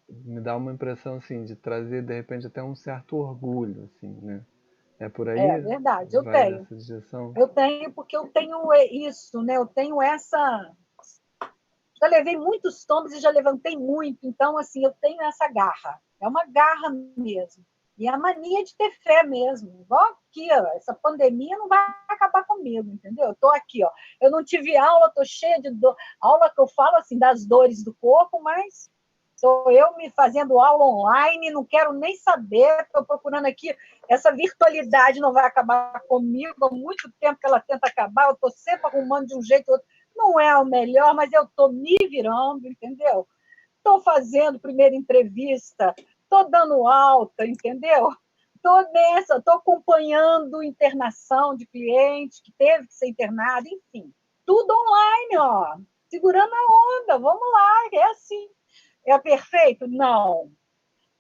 Speaker 2: me dá uma impressão assim de trazer de repente até um certo orgulho, assim, né? É por
Speaker 3: É
Speaker 2: aí?
Speaker 3: verdade, eu
Speaker 2: Vai
Speaker 3: tenho.
Speaker 2: nessa direção?
Speaker 3: Eu tenho, porque eu tenho isso, né? Eu tenho essa. Já levei muitos tombos e já levantei muito, então, assim, eu tenho essa garra. É uma garra mesmo. E a mania de ter fé mesmo. Igual aqui, ó, essa pandemia não vai acabar comigo, entendeu? Eu estou aqui, ó. Eu não tive aula, estou cheia de dor. Aula que eu falo, assim, das dores do corpo, mas sou eu me fazendo aula online, não quero nem saber, estou procurando aqui, essa virtualidade não vai acabar comigo, há muito tempo que ela tenta acabar, eu estou sempre arrumando de um jeito ou outro. Não é o melhor, mas eu estou me virando, entendeu? Estou fazendo primeira entrevista, estou dando alta, entendeu? Estou nessa, estou acompanhando internação de cliente que teve que ser internado, enfim, tudo online, ó, segurando a onda, vamos lá, é assim. É perfeito? Não.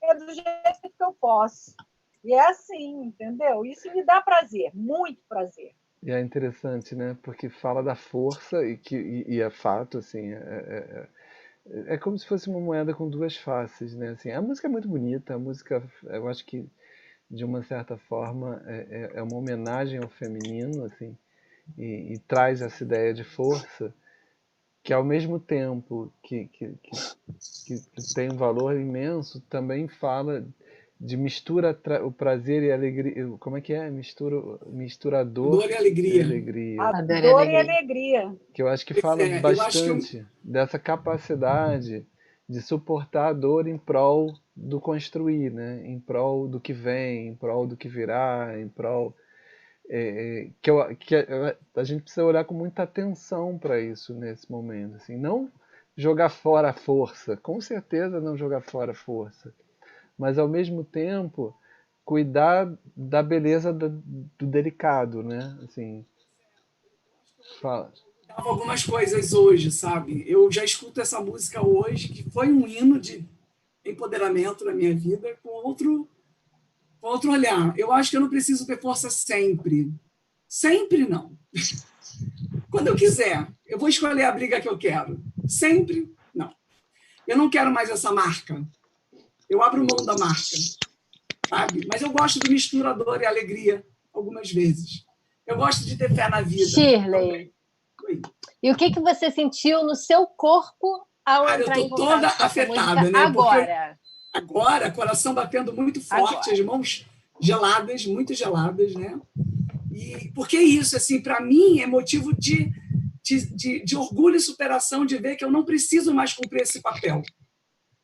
Speaker 3: É do jeito que eu posso. E é assim, entendeu? Isso me dá prazer, muito prazer.
Speaker 2: E é interessante, né? Porque fala da força e é fato, assim, é como se fosse uma moeda com duas faces, né? Assim, a música é muito bonita, a música, eu acho que de uma certa forma, é uma homenagem ao feminino, assim, e traz essa ideia de força, que ao mesmo tempo que tem um valor imenso, também fala de mistura o prazer e a alegria. Como é que é? Misturador
Speaker 6: Dor e
Speaker 2: e
Speaker 6: alegria.
Speaker 2: alegria.
Speaker 3: A
Speaker 1: Dor e
Speaker 3: dor e
Speaker 1: alegria.
Speaker 3: alegria.
Speaker 2: Que eu acho que fala
Speaker 6: Eu acho que
Speaker 2: bastante dessa capacidade de suportar a dor em prol do construir, né? Em prol do que vem, em prol do que virá, em prol a gente precisa olhar com muita atenção para isso nesse momento, assim, não jogar fora a força, com certeza não jogar fora a força, mas ao mesmo tempo cuidar da beleza do delicado, né? Assim, fala.
Speaker 6: algumas coisas hoje, sabe? Eu já escuto essa música hoje, que foi um hino de empoderamento na minha vida, com outro olhar. Eu acho que eu não preciso ter força sempre. Sempre não. Quando eu quiser, eu vou escolher a briga que eu quero. Sempre não. Eu não quero mais essa marca. Eu abro mão da marca, sabe? Mas eu gosto do misturador e alegria algumas vezes. Eu gosto de ter fé na vida.
Speaker 1: Shirley, e o que você sentiu no seu corpo ao entrar em contato com essa
Speaker 6: afetada,
Speaker 1: música
Speaker 6: né?
Speaker 1: agora?
Speaker 6: Agora, coração batendo muito forte, agora. As mãos geladas, muito geladas, né? E porque isso, assim, para mim é motivo de orgulho e superação de ver que eu não preciso mais cumprir esse papel.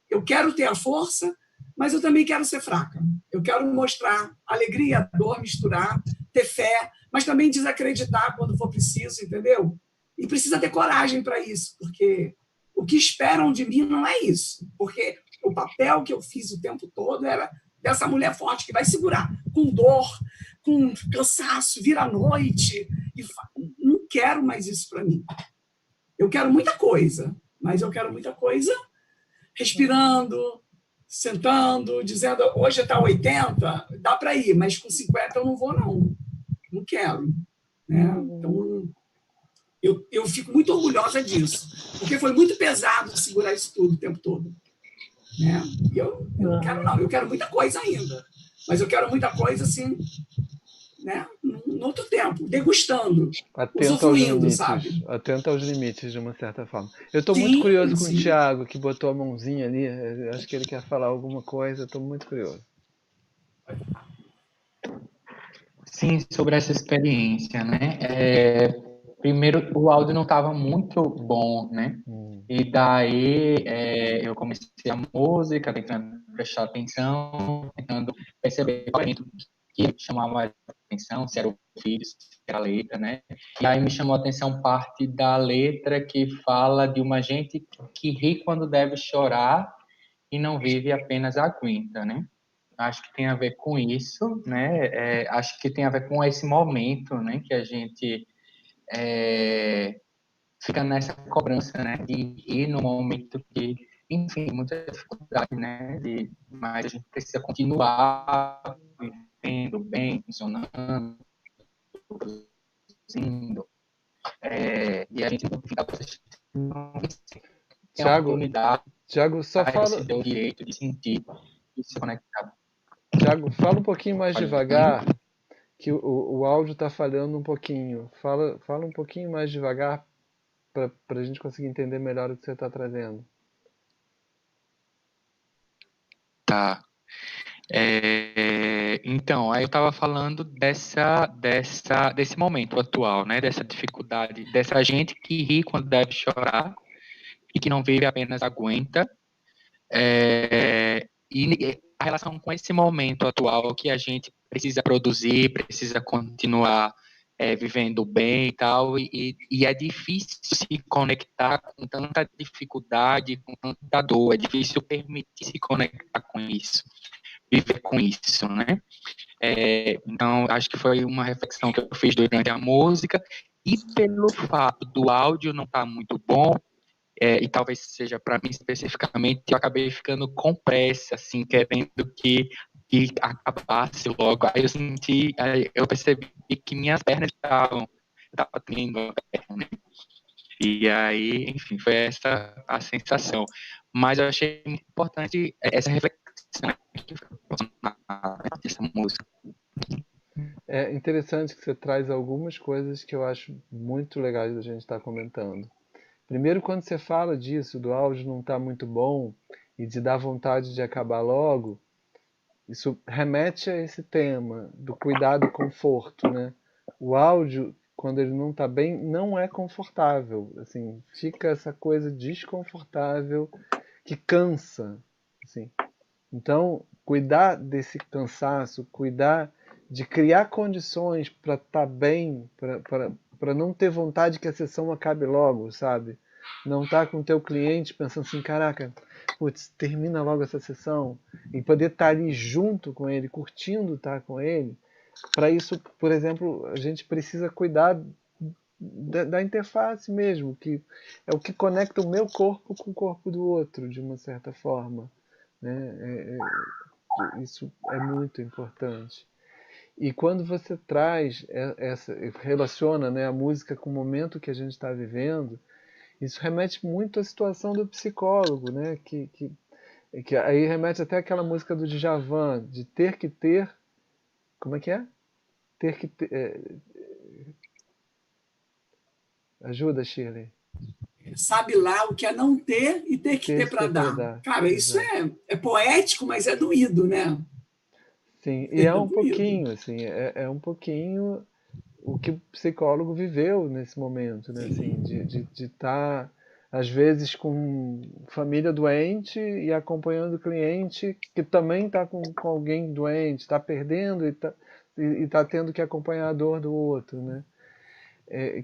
Speaker 6: Eu quero ter a força, mas eu também quero ser fraca. Eu quero mostrar alegria, dor, misturar, ter fé, mas também desacreditar quando for preciso, entendeu? E precisa ter coragem para isso, porque o que esperam de mim não é isso. Porque o papel que eu fiz o tempo todo era dessa mulher forte que vai segurar, com dor, com cansaço, vira à noite. E não quero mais isso para mim. Eu quero muita coisa, mas eu quero muita coisa respirando, sentando, dizendo, hoje está 80, dá para ir, mas com 50 eu não vou, não. Não quero. Né? Então, eu fico muito orgulhosa disso, porque foi muito pesado segurar isso tudo o tempo todo. Né? E eu não quero, não. Eu quero muita coisa ainda, mas eu quero muita coisa, assim, né? No outro tempo, degustando, usufruindo, sabe?
Speaker 2: Atento aos limites, de uma certa forma. Eu estou muito curioso com o Thiago, que botou a mãozinha ali. Acho que ele quer falar alguma coisa. Estou muito curioso.
Speaker 8: Sim, sobre essa experiência, né? Primeiro, o áudio não estava muito bom, né? E daí eu comecei a música, tentando prestar atenção, tentando perceber qual era o que chamava a atenção, se era o vídeo, se era a letra, né? E aí me chamou a atenção parte da letra que fala de uma gente que ri quando deve chorar e não vive, apenas aguenta, né? Acho que tem a ver com isso, né? Acho que tem a ver com esse momento, né? Que a gente fica nessa cobrança, né? De ir no momento que, enfim, muita dificuldade, né? Mas a gente precisa continuar vivendo bem, funcionando, produzindo. E a gente não fica tem a oportunidade,
Speaker 2: Thiago, só fala
Speaker 8: o direito de sentir e se conectar.
Speaker 2: Thiago, fala um pouquinho mais devagar, que o áudio está falhando um pouquinho. Fala um pouquinho mais devagar para a gente conseguir entender melhor o que você está trazendo.
Speaker 8: Tá. Então, aí eu estava falando desse momento atual, né? Dessa dificuldade, dessa gente que ri quando deve chorar e que não vive, apenas aguenta. E a relação com esse momento atual que a gente precisa produzir, precisa continuar vivendo bem e tal, e é difícil se conectar com tanta dificuldade, com tanta dor, é difícil permitir se conectar com isso, viver com isso, né? Então, acho que foi uma reflexão que eu fiz durante a música, e pelo fato do áudio não estar muito bom, e talvez seja para mim especificamente, eu acabei ficando com pressa, assim, querendo que acabasse logo. Aí eu percebi que minhas pernas estavam tendo a perna, né? E aí, enfim, foi essa a sensação. Mas eu achei muito importante essa reflexão, importante essa música.
Speaker 2: É interessante que você traz algumas coisas que eu acho muito legais da gente estar comentando. Primeiro, quando você fala disso, do áudio não estar muito bom e de dar vontade de acabar logo, isso remete a esse tema do cuidado e conforto, né? O áudio, quando ele não está bem, não é confortável. Assim, fica essa coisa desconfortável que cansa. Assim. Então, cuidar desse cansaço, cuidar de criar condições para estar bem, para não ter vontade que a sessão acabe logo, sabe? Não estar com o teu cliente pensando assim, caraca, putz, termina logo essa sessão, e poder estar ali junto com ele, curtindo estar com ele. Para isso, por exemplo, a gente precisa cuidar da interface mesmo, que é o que conecta o meu corpo com o corpo do outro, de uma certa forma. Né? Isso é muito importante. E quando você traz relaciona, né, a música com o momento que a gente está vivendo, isso remete muito à situação do psicólogo, né? Que aí remete até àquela música do Djavan, de ter que ter. Como é que é? Ter que ter. Ajuda, Shirley.
Speaker 6: Sabe lá o que é não ter e ter que ter para dar. Cara, isso é poético, mas é doído, né?
Speaker 2: Sim, e é um pouquinho, assim, é um pouquinho o que o psicólogo viveu nesse momento, né? Assim, de estar, às vezes, com família doente e acompanhando o cliente que também está com alguém doente, está perdendo e está tendo que acompanhar a dor do outro, né?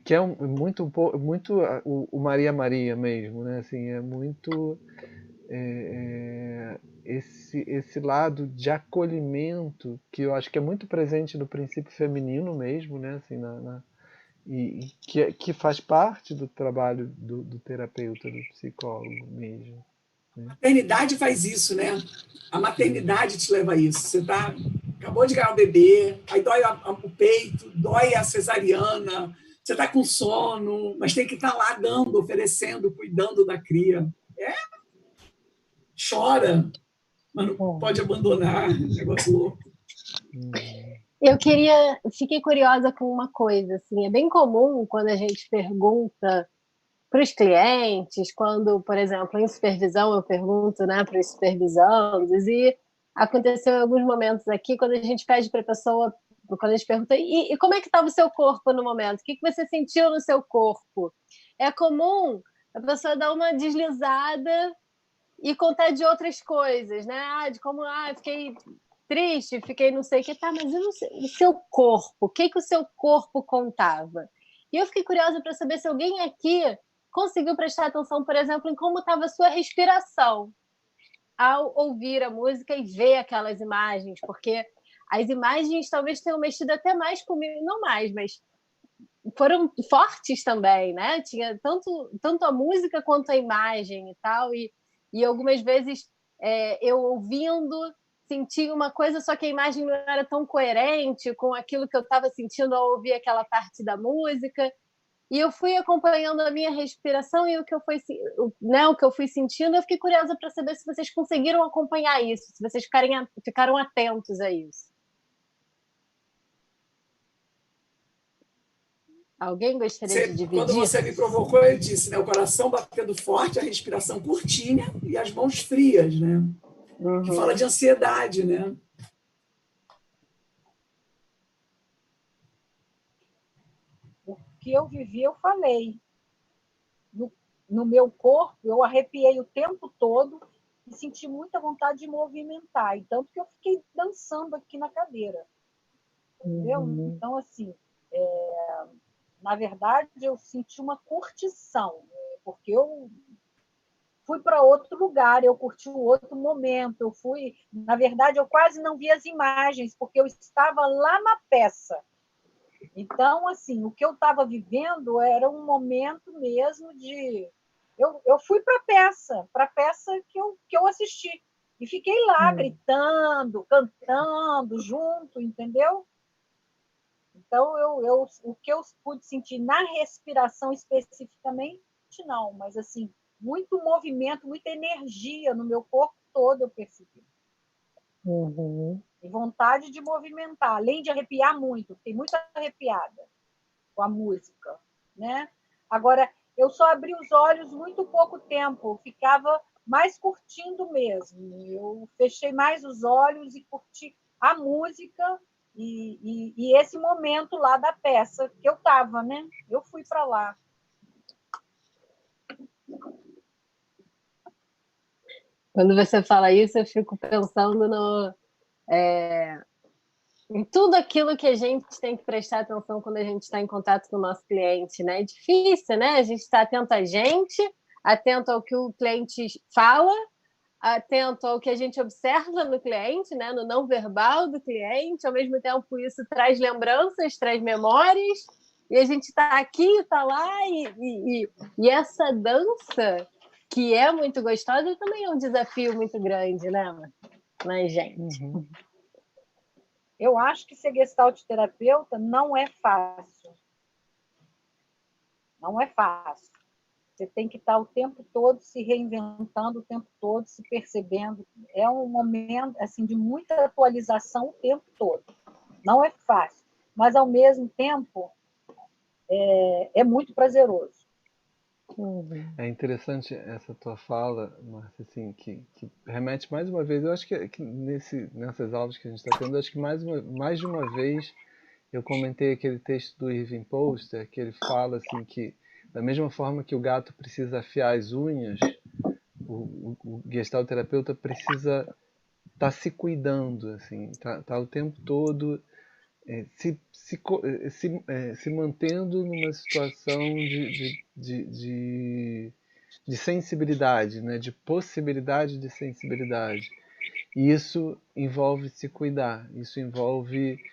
Speaker 2: Que é muito o Maria Maria mesmo, né? Assim, é muito esse lado de acolhimento que eu acho que é muito presente no princípio feminino mesmo, né? Assim, e que faz parte do trabalho do terapeuta, do psicólogo mesmo. Né?
Speaker 6: A maternidade faz isso, né? A maternidade te leva a isso. Você acabou de ganhar um bebê, aí dói o peito, dói a cesariana, você está com sono, mas tem que estar lá dando, oferecendo, cuidando da cria. Chora, mas não pode abandonar, negócio louco.
Speaker 1: Fiquei curiosa com uma coisa, assim, é bem comum quando a gente pergunta para os clientes, quando, por exemplo, em supervisão eu pergunto, né, para os supervisandos, e aconteceu em alguns momentos aqui, quando a gente pede para a pessoa, quando a gente pergunta, e como é que estava o seu corpo no momento? O que você sentiu no seu corpo? É comum a pessoa dar uma deslizada e contar de outras coisas, né? De como, fiquei triste, fiquei não sei o que, tá, mas e o seu corpo? O que o seu corpo contava? E eu fiquei curiosa para saber se alguém aqui conseguiu prestar atenção, por exemplo, em como estava a sua respiração ao ouvir a música e ver aquelas imagens, porque as imagens talvez tenham mexido até mais comigo, não mais, mas foram fortes também, né? Tinha tanto a música quanto a imagem e tal, e algumas vezes eu ouvindo senti uma coisa, só que a imagem não era tão coerente com aquilo que eu estava sentindo ao ouvir aquela parte da música. E eu fui acompanhando a minha respiração e o que eu fui sentindo. Eu fiquei curiosa para saber se vocês conseguiram acompanhar isso, se vocês ficaram atentos a isso. Alguém gostaria de dividir?
Speaker 6: Quando você me provocou, eu disse, né? O coração batendo forte, a respiração curtinha e as mãos frias, né? Uhum. Que fala de ansiedade, né?
Speaker 3: O que eu vivi, eu falei. No meu corpo, eu arrepiei o tempo todo e senti muita vontade de movimentar. E tanto que eu fiquei dançando aqui na cadeira. Entendeu? Uhum. Então, assim, na verdade, eu senti uma curtição, porque eu fui para outro lugar, eu curti um outro momento, na verdade, eu quase não vi as imagens, porque eu estava lá na peça. Então, assim, o que eu estava vivendo era um momento mesmo de... Eu fui para a peça que eu assisti, e fiquei lá gritando, cantando junto, entendeu? Então, o que eu pude sentir na respiração especificamente, não, mas assim, muito movimento, muita energia no meu corpo todo eu percebi.
Speaker 1: Uhum.
Speaker 3: Tem vontade de movimentar, além de arrepiar muito, fiquei muito arrepiada com a música, né? Agora, eu só abri os olhos muito pouco tempo, ficava mais curtindo mesmo. Eu fechei mais os olhos e curti a música e esse momento lá da peça que eu estava, né? Eu fui para lá.
Speaker 1: Quando você fala isso, eu fico pensando em tudo aquilo que a gente tem que prestar atenção quando a gente está em contato com o nosso cliente, né? É difícil, né? A gente está atento a gente, atento ao que o cliente fala, atento ao que a gente observa no cliente, né? No não verbal do cliente. Ao mesmo tempo, isso traz lembranças, traz memórias, e a gente está aqui, está lá, e essa dança, que é muito gostosa, também é um desafio muito grande, né, gente?
Speaker 2: Uhum.
Speaker 3: Eu acho que ser gestalt terapeuta não é fácil. Não é fácil. Você tem que estar o tempo todo se reinventando, o tempo todo se percebendo. É um momento assim, de muita atualização o tempo todo. Não é fácil, mas, ao mesmo tempo, é muito prazeroso.
Speaker 2: É interessante essa tua fala, Márcia, assim, que remete mais uma vez, eu acho que nessas aulas que a gente está tendo, acho que mais de uma vez eu comentei aquele texto do Irving Poster, que ele fala assim que, da mesma forma que o gato precisa afiar as unhas, o gestalterapeuta precisa estar se cuidando, assim, tá o tempo todo se mantendo numa situação de sensibilidade, né? De possibilidade de sensibilidade. E isso envolve se cuidar, isso envolve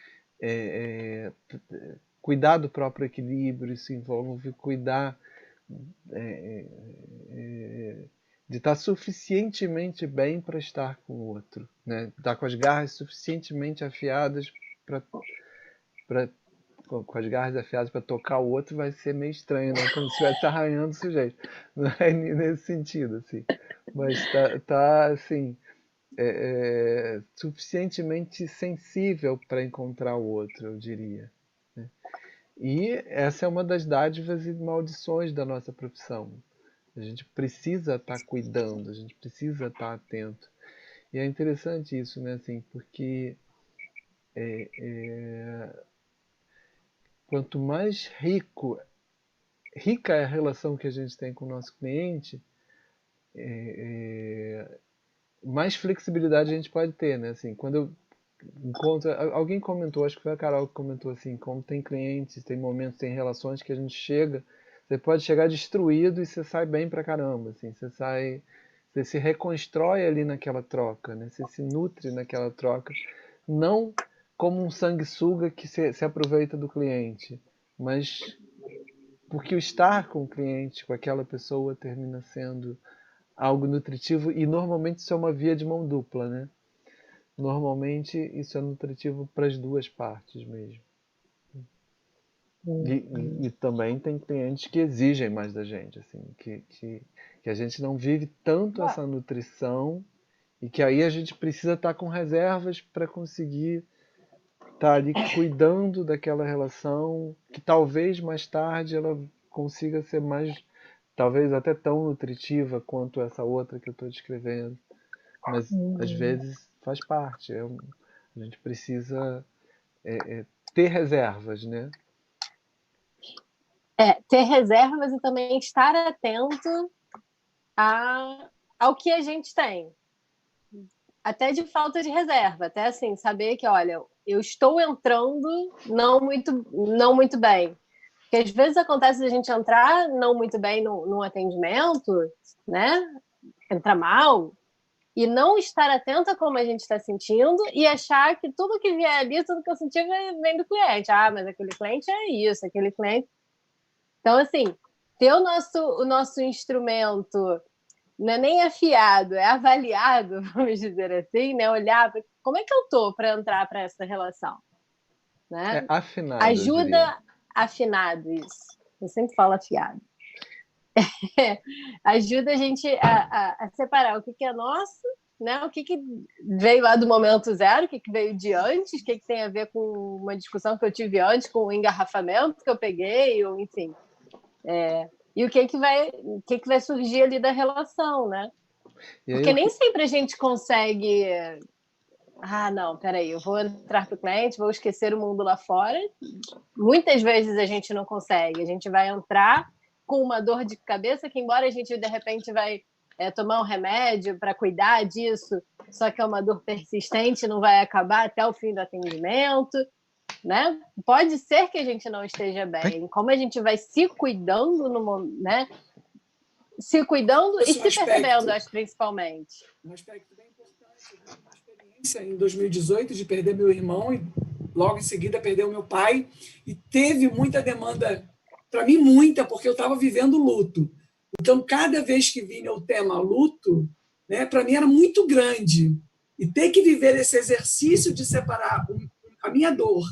Speaker 2: cuidar do próprio equilíbrio, isso envolve cuidar de estar suficientemente bem para estar com o outro, né? Estar com as garras suficientemente afiadas com as garras afiadas para tocar o outro vai ser meio estranho, né? Como se estivesse arranhando o sujeito. Não é nesse sentido, assim. Mas tá assim, suficientemente sensível para encontrar o outro, eu diria, né? E essa é uma das dádivas e maldições da nossa profissão. A gente precisa estar cuidando, a gente precisa estar atento. E é interessante isso, né? Assim, porque quanto mais rica é a relação que a gente tem com o nosso cliente, mais flexibilidade a gente pode ter, né? Assim, quando eu encontro, alguém comentou, acho que foi a Carol que comentou assim, como tem clientes, tem momentos, tem relações que a gente chega, você pode chegar destruído e você sai bem pra caramba, assim, você se reconstrói ali naquela troca, né? Você se nutre naquela troca, não como um sanguessuga que se aproveita do cliente, mas porque o estar com o cliente, com aquela pessoa, termina sendo algo nutritivo, e normalmente isso é uma via de mão dupla, né? Normalmente isso é nutritivo para as duas partes mesmo. E também tem clientes que exigem mais da gente, assim, que a gente não vive tanto essa nutrição e que aí a gente precisa estar com reservas para conseguir estar ali cuidando daquela relação, que talvez mais tarde ela consiga ser mais, talvez até tão nutritiva quanto essa outra que eu estou descrevendo. Mas às vezes faz parte, a gente precisa ter reservas, né?
Speaker 1: Ter reservas e também estar atento ao que a gente tem. Até de falta de reserva, até assim, saber que, olha, eu estou entrando não muito bem. Porque às vezes acontece a gente entrar não muito bem num atendimento, né? Entrar mal, e não estar atenta a como a gente está sentindo e achar que tudo que vier ali, tudo que eu senti vem do cliente. Ah, mas aquele cliente é isso, aquele cliente... Então, assim, ter o nosso instrumento não é nem afiado, é avaliado, vamos dizer assim, né? Olhar como é que eu estou para entrar para essa relação. Né?
Speaker 2: Afinado,
Speaker 1: ajuda afinado, isso. Eu sempre falo afiado. Ajuda a gente a separar o que é nosso né? O que veio lá do momento zero, o que veio de antes, o que tem a ver com uma discussão que eu tive antes, com o engarrafamento que eu peguei, ou enfim. E o que vai surgir ali da relação, né? Porque nem sempre a gente consegue... não, peraí, eu vou entrar para o cliente, vou esquecer o mundo lá fora. Muitas vezes a gente não consegue. A gente vai entrar com uma dor de cabeça que, embora a gente, de repente, vai tomar um remédio para cuidar disso, só que é uma dor persistente, não vai acabar até o fim do atendimento, né? Pode ser que a gente não esteja bem. Como a gente vai se cuidando, né? Se cuidando e se percebendo, acho, principalmente.
Speaker 6: Um aspecto bem importante, eu tive uma experiência em 2018 de perder meu irmão e logo em seguida perder o meu pai, e teve muita demanda, para mim muita, porque eu estava vivendo luto. Então, cada vez que vinha o tema luto, né, para mim era muito grande. E ter que viver esse exercício de separar a minha dor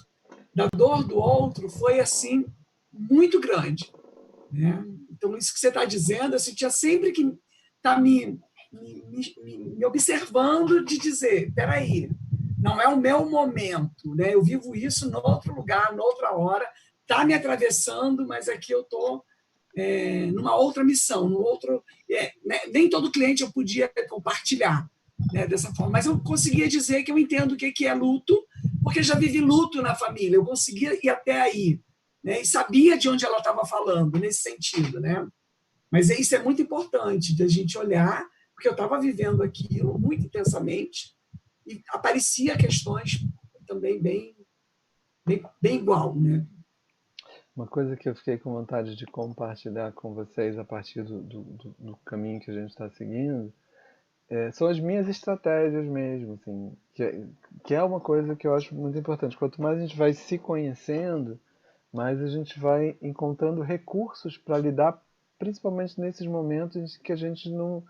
Speaker 6: da dor do outro foi, assim, muito grande. Né? Então, isso que você está dizendo, assim, tinha sempre que estar me observando de dizer, espera aí, não é o meu momento, né? Eu vivo isso em outro lugar, noutra hora, está me atravessando, mas aqui eu estou numa outra missão, no outro, né? Nem todo cliente eu podia compartilhar, né, dessa forma, mas eu conseguia dizer que eu entendo o que é luto, porque já vivi luto na família, eu conseguia ir até aí, né, e sabia de onde ela estava falando, nesse sentido. Né? Mas isso é muito importante, de a gente olhar, porque eu estava vivendo aquilo muito intensamente, e aparecia questões também bem igual. Né?
Speaker 2: Uma coisa que eu fiquei com vontade de compartilhar com vocês a partir do caminho que a gente está seguindo são as minhas estratégias mesmo, assim, que é uma coisa que eu acho muito importante. Quanto mais a gente vai se conhecendo, mais a gente vai encontrando recursos para lidar, principalmente nesses momentos em que a gente não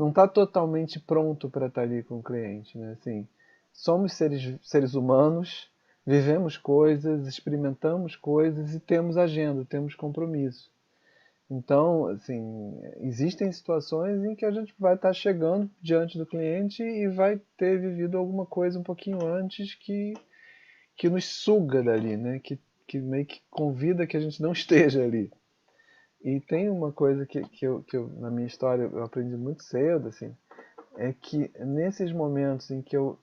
Speaker 2: está totalmente pronto para estar ali com o cliente. Né? Assim, somos seres humanos, vivemos coisas, experimentamos coisas e temos agenda, temos compromisso. Então, assim, existem situações em que a gente vai estar chegando diante do cliente e vai ter vivido alguma coisa um pouquinho antes que nos suga dali, né? Que meio que convida que a gente não esteja ali. E tem uma coisa que eu, na minha história, eu aprendi muito cedo, assim, é que nesses momentos em que eu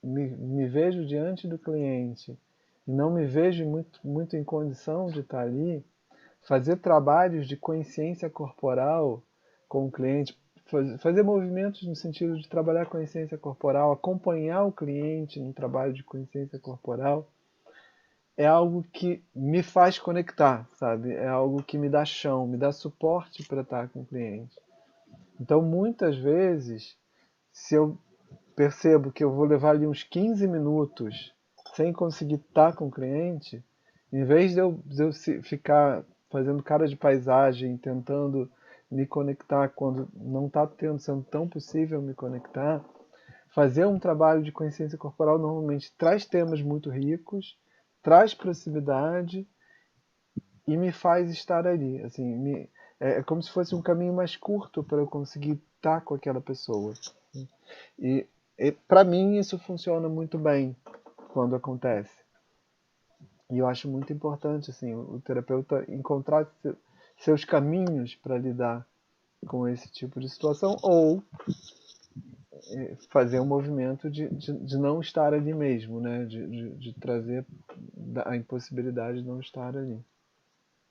Speaker 2: me vejo diante do cliente e não me vejo muito em condição de estar ali, fazer trabalhos de consciência corporal com o cliente, fazer movimentos no sentido de trabalhar consciência corporal, acompanhar o cliente no trabalho de consciência corporal, é algo que me faz conectar, sabe? É algo que me dá chão, me dá suporte para estar com o cliente. Então, muitas vezes, se eu percebo que eu vou levar ali uns 15 minutos sem conseguir estar com o cliente, em vez de eu ficar fazendo cara de paisagem, tentando me conectar quando não está sendo tão possível me conectar, fazer um trabalho de consciência corporal normalmente traz temas muito ricos, traz proximidade e me faz estar ali. Assim, é como se fosse um caminho mais curto para eu conseguir estar com aquela pessoa. E para mim isso funciona muito bem quando acontece. E eu acho muito importante assim, o terapeuta encontrar seus caminhos para lidar com esse tipo de situação, ou fazer um movimento de não estar ali mesmo, né? De trazer a impossibilidade de não estar ali.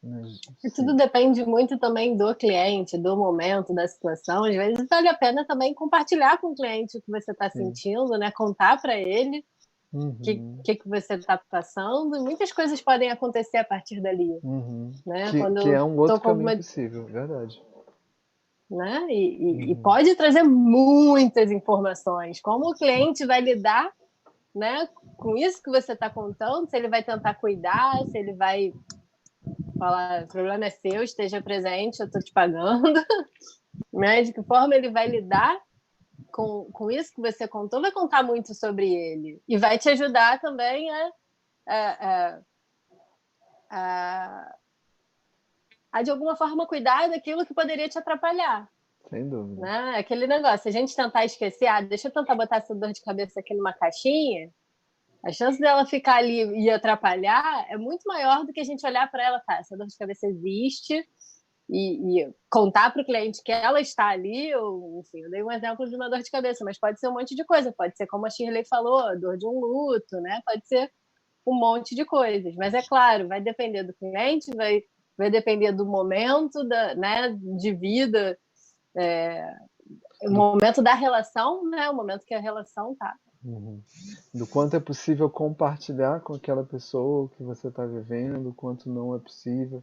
Speaker 2: Mas,
Speaker 1: e tudo depende muito também do cliente, do momento, da situação. Às vezes vale a pena também compartilhar com o cliente o que você está sentindo, né? Contar para ele o que você está passando. E muitas coisas podem acontecer a partir dali. Né?
Speaker 2: Que é um outro caminho possível, verdade.
Speaker 1: Né? E pode trazer muitas informações. Como o cliente vai lidar, né, com isso que você está contando, se ele vai tentar cuidar, se ele vai falar, o problema é seu, esteja presente, eu estou te pagando. Né? De que forma ele vai lidar com isso que você contou, vai contar muito sobre ele. E vai te ajudar também a de alguma forma, cuidar daquilo que poderia te atrapalhar.
Speaker 2: Sem dúvida.
Speaker 1: Né? Aquele negócio, se a gente tentar esquecer, deixa eu tentar botar essa dor de cabeça aqui numa caixinha, a chance dela ficar ali e atrapalhar é muito maior do que a gente olhar para ela, tá, essa dor de cabeça existe, e contar para o cliente que ela está ali, ou, enfim, eu dei um exemplo de uma dor de cabeça, mas pode ser um monte de coisa, pode ser, como a Shirley falou, dor de um luto, né? Pode ser um monte de coisas, mas é claro, vai depender do cliente, vai depender do momento, né, de vida, o momento da relação, né, o momento que a relação tá.
Speaker 2: Do quanto é possível compartilhar com aquela pessoa o que você está vivendo, o quanto não é possível.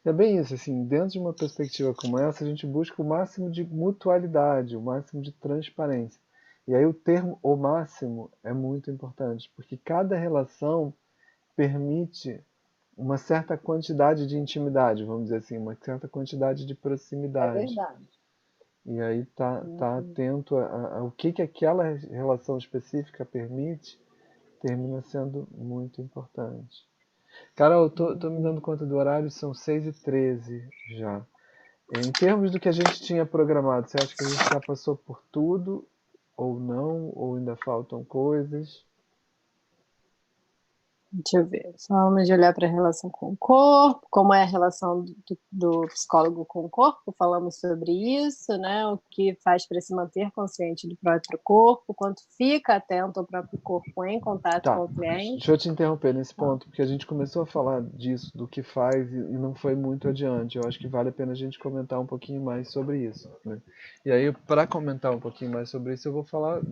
Speaker 2: É bem isso, assim, dentro de uma perspectiva como essa, a gente busca o máximo de mutualidade, o máximo de transparência. E aí o termo "o máximo" é muito importante, porque cada relação permite uma certa quantidade de intimidade, vamos dizer assim, uma certa quantidade de proximidade.
Speaker 1: É verdade.
Speaker 2: E aí tá atento ao que aquela relação específica permite, termina sendo muito importante. Carol, eu tô me dando conta do horário, são 6h13 já. Em termos do que a gente tinha programado, você acha que a gente já passou por tudo, ou não, ou ainda faltam coisas?
Speaker 1: Deixa eu ver. Falamos de olhar para a relação com o corpo, como é a relação do psicólogo com o corpo, falamos sobre isso, né? O que faz para se manter consciente do próprio corpo, quanto fica atento ao próprio corpo em contato com o cliente.
Speaker 2: Deixa eu te interromper nesse ponto, porque a gente começou a falar disso, do que faz, e não foi muito adiante. Eu acho que vale a pena a gente comentar um pouquinho mais sobre isso, né? E aí, para comentar um pouquinho mais sobre isso, eu vou falar,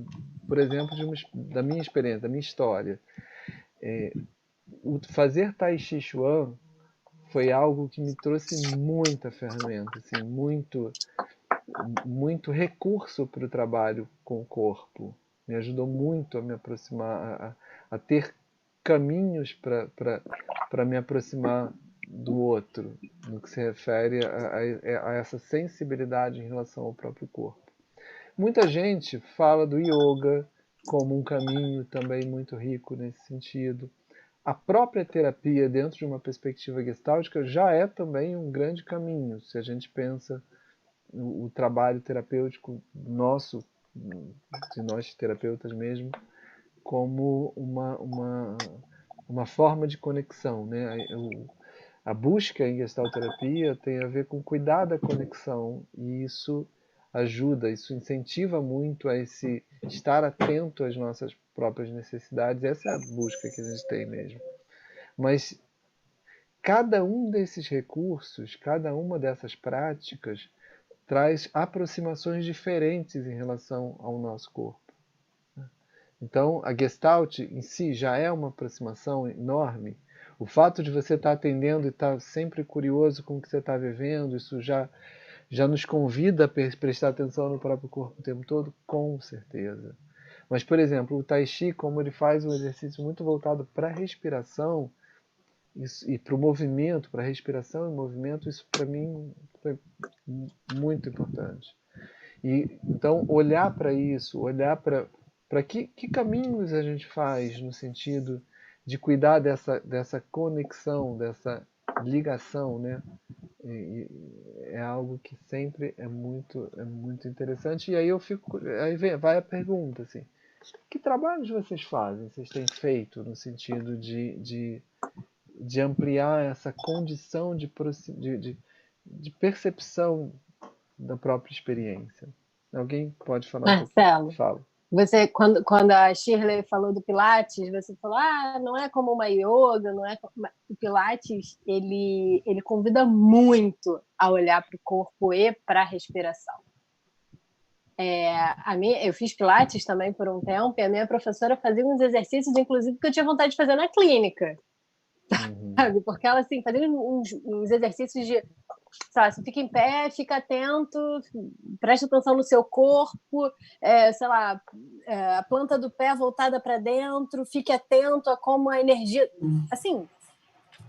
Speaker 2: por exemplo, da minha experiência, da minha história. O fazer Tai Chi Chuan foi algo que me trouxe muita ferramenta, assim, muito recurso para o trabalho com o corpo. Me ajudou muito a me aproximar, a ter caminhos para me aproximar do outro, no que se refere a essa sensibilidade em relação ao próprio corpo. Muita gente fala do yoga como um caminho também muito rico nesse sentido. A própria terapia, dentro de uma perspectiva gestáltica, já é também um grande caminho, se a gente pensa o trabalho terapêutico nosso, de nós terapeutas mesmo, como uma forma de conexão, né? A busca em gestalterapia tem a ver com cuidar da conexão, e isso ajuda, isso incentiva muito a esse estar atento às nossas próprias necessidades. Essa é a busca que a gente tem mesmo. Mas cada um desses recursos, cada uma dessas práticas traz aproximações diferentes em relação ao nosso corpo. Então, a Gestalt em si já é uma aproximação enorme. O fato de você estar atendendo e estar sempre curioso com o que você está vivendo, isso já nos convida a prestar atenção no próprio corpo o tempo todo, com certeza. Mas, por exemplo, o Tai Chi, como ele faz um exercício muito voltado para a respiração, e para o movimento, para a respiração e movimento, isso para mim foi muito importante. E então olhar para isso, olhar para que caminhos a gente faz no sentido de cuidar dessa conexão, dessa ligação, né? É algo que sempre é muito interessante. E aí vai a pergunta assim: que trabalhos vocês fazem? Vocês têm feito no sentido de ampliar essa condição de percepção da própria experiência? Alguém pode falar?
Speaker 1: Marcelo,
Speaker 2: Fala.
Speaker 1: Você, quando a Shirley falou do Pilates, você falou, não é como uma yoga, não é como... O Pilates, ele convida muito a olhar para o corpo e para a respiração. Eu fiz Pilates também por um tempo, e a minha professora fazia uns exercícios, inclusive, que eu tinha vontade de fazer na clínica. Sabe? Porque ela assim, fazia uns exercícios de, sei lá, você fica em pé, fica atento, presta atenção no seu corpo, a planta do pé voltada para dentro, fique atento a como a energia, assim,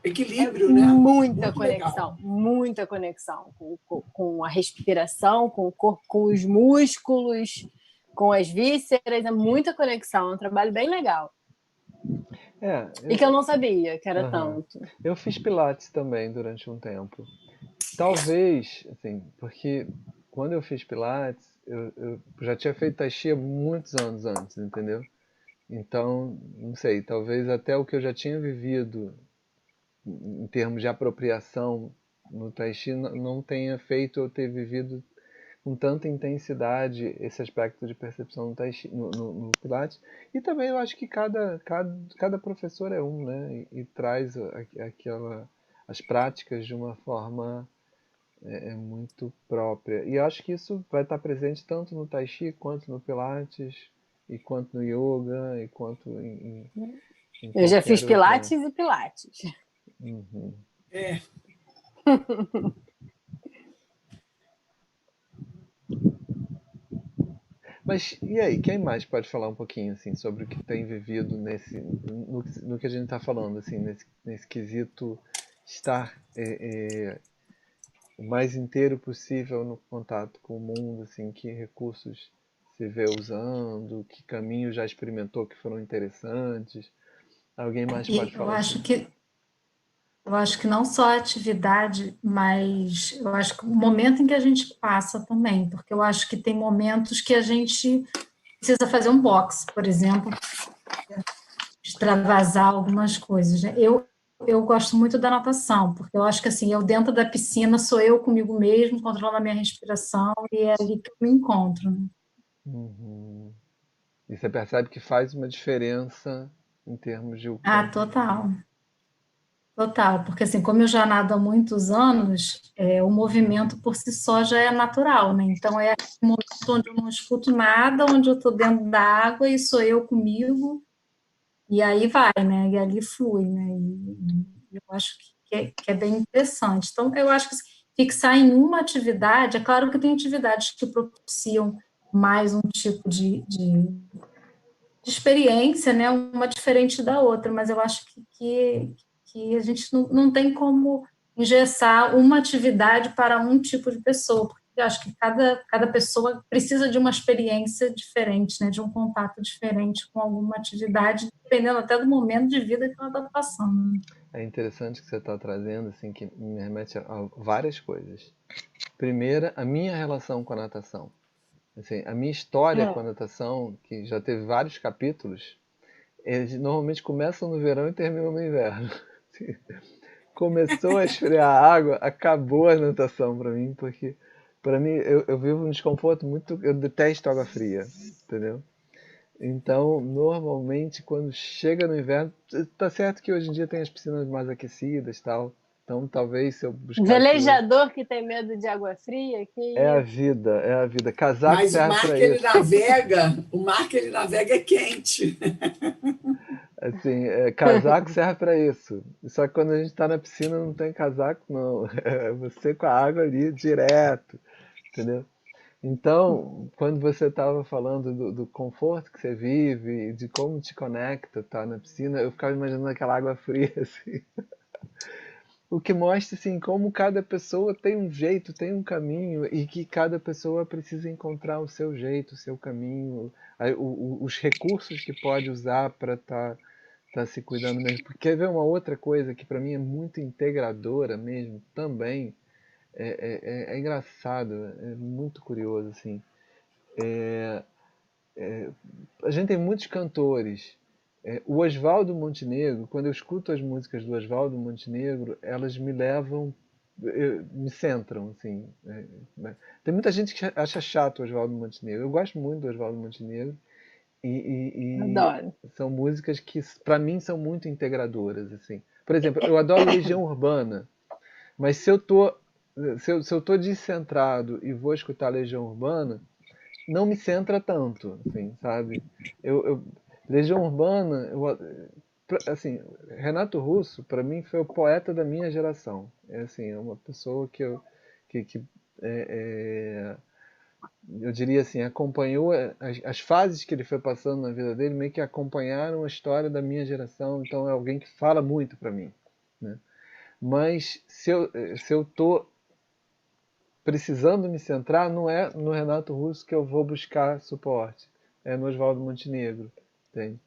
Speaker 6: equilíbrio, né?
Speaker 1: Muita conexão com a respiração, com o corpo, com os músculos, com as vísceras, é muita conexão, é um trabalho bem legal. E que eu não sabia que era tanto.
Speaker 2: Eu fiz Pilates também durante um tempo. Talvez, assim, porque quando eu fiz Pilates, eu já tinha feito Tai Chi há muitos anos antes, entendeu? Então, não sei, talvez até o que eu já tinha vivido em termos de apropriação no Tai Chi não tenha feito eu ter vivido com tanta intensidade esse aspecto de percepção no Tai Chi, no Pilates. E também eu acho que cada professor é um, né? E traz as práticas de uma forma muito própria. E eu acho que isso vai estar presente tanto no Tai Chi, quanto no Pilates, e quanto no Yoga, e quanto em
Speaker 1: Eu já fiz
Speaker 2: qualquer outra.
Speaker 1: Pilates e Pilates.
Speaker 2: Uhum.
Speaker 6: É,
Speaker 2: Mas e aí, quem mais pode falar um pouquinho assim sobre o que tem vivido no que a gente está falando assim nesse quesito estar o mais inteiro possível no contato com o mundo, assim, que recursos se vê usando, que caminhos já experimentou que foram interessantes? Alguém mais pode
Speaker 9: E
Speaker 2: falar assim?
Speaker 9: eu acho que não só a atividade, mas eu acho que o momento em que a gente passa também, porque eu acho que tem momentos que a gente precisa fazer um box, por exemplo, extravasar algumas coisas, né? Eu gosto muito da natação, porque eu acho que assim, eu dentro da piscina sou eu comigo mesmo, controlando a minha respiração, e é ali que eu me encontro, né?
Speaker 2: Uhum. E você percebe que faz uma diferença em termos de o
Speaker 9: Ah,
Speaker 2: quanto.
Speaker 9: total. Total, porque assim, como eu já nado há muitos anos, o movimento por si só já é natural, né? Então é aquele momento onde eu não escuto nada, onde eu estou dentro da água e sou eu comigo, e aí vai, né? E ali flui, né? E eu acho que é bem interessante. Então, eu acho que assim, fixar em uma atividade, é claro que tem atividades que propiciam mais um tipo de experiência, né, uma diferente da outra, mas eu acho que a gente não tem como engessar uma atividade para um tipo de pessoa, porque eu acho que cada pessoa precisa de uma experiência diferente, né, de um contato diferente com alguma atividade, dependendo até do momento de vida que ela está passando.
Speaker 2: É interessante que você está trazendo, assim, que me remete a várias coisas. Primeira, a minha relação com a natação. Assim, a minha história com a natação, que já teve vários capítulos, eles normalmente começam no verão e terminam no inverno. Começou a esfriar a água, acabou a natação para mim, porque para mim eu vivo um desconforto muito, eu detesto água fria, entendeu? Então, normalmente quando chega no inverno, tá certo que hoje em dia tem as piscinas mais aquecidas, e tal. Então, talvez se eu buscasse hoje,
Speaker 1: Velejador que tem medo de água fria, que
Speaker 2: é a
Speaker 1: isso.
Speaker 2: vida, é a vida. Casaco
Speaker 6: mas
Speaker 2: serve para isso.
Speaker 6: o mar que ele navega é quente.
Speaker 2: Assim, casaco serve para isso. Só que quando a gente está na piscina não tem casaco, não. É você com a água ali direto, entendeu? Então, quando você estava falando do conforto que você vive, de como te conecta estar na piscina, eu ficava imaginando aquela água fria, assim. O que mostra, assim, como cada pessoa tem um jeito, tem um caminho, e que cada pessoa precisa encontrar o seu jeito, o seu caminho, os recursos que pode usar para estar se cuidando mesmo. Porque quer ver uma outra coisa que para mim é muito integradora mesmo, também, é engraçado, é muito curioso, assim. A gente tem muitos cantores. O Oswaldo Montenegro, quando eu escuto as músicas do Oswaldo Montenegro, elas me levam, me centram, assim. Né? Tem muita gente que acha chato o Oswaldo Montenegro. Eu gosto muito do Oswaldo Montenegro e
Speaker 1: Adoro.
Speaker 2: são músicas que, para mim, são muito integradoras, assim. Por exemplo, eu adoro Legião Urbana, mas se eu tô descentrado e vou escutar Legião Urbana, não me centra tanto, assim, sabe? Legião Urbana, assim, Renato Russo, para mim, foi o poeta da minha geração. É assim, é uma pessoa que eu diria assim, acompanhou as fases que ele foi passando na vida dele, meio que acompanharam a história da minha geração. Então é alguém que fala muito para mim, né? Mas se eu tô precisando me centrar, não é no Renato Russo que eu vou buscar suporte, é no Oswaldo Montenegro, entende?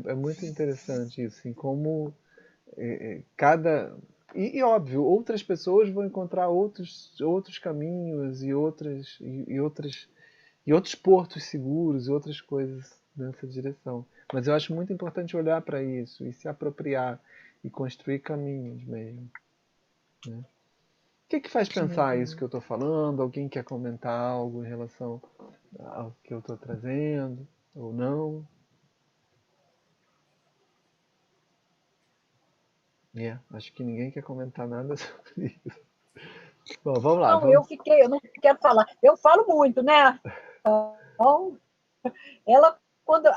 Speaker 2: É muito interessante isso, assim, como cada E óbvio, outras pessoas vão encontrar outros caminhos e outros portos seguros e outras coisas nessa direção. Mas eu acho muito importante olhar para isso e se apropriar e construir caminhos mesmo, né? O que faz pensar isso que eu estou falando? Alguém quer comentar algo em relação ao que eu estou trazendo ou não? Acho que ninguém quer comentar nada sobre isso. Bom, vamos lá.
Speaker 3: Não, eu não quero falar. Eu falo muito, né? Então, ela, quando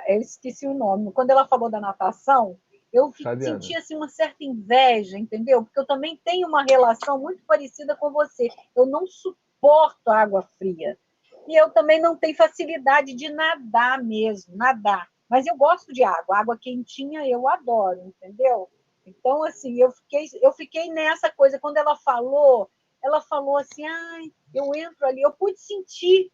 Speaker 3: eu esqueci o nome, quando ela falou da natação, eu senti assim, uma certa inveja, entendeu? Porque eu também tenho uma relação muito parecida com você. Eu não suporto água fria. E eu também não tenho facilidade de nadar mesmo, nadar. Mas eu gosto de água. Água quentinha eu adoro, entendeu? Então, assim, eu fiquei nessa coisa. Quando ela falou assim, ai, eu entro ali, eu pude sentir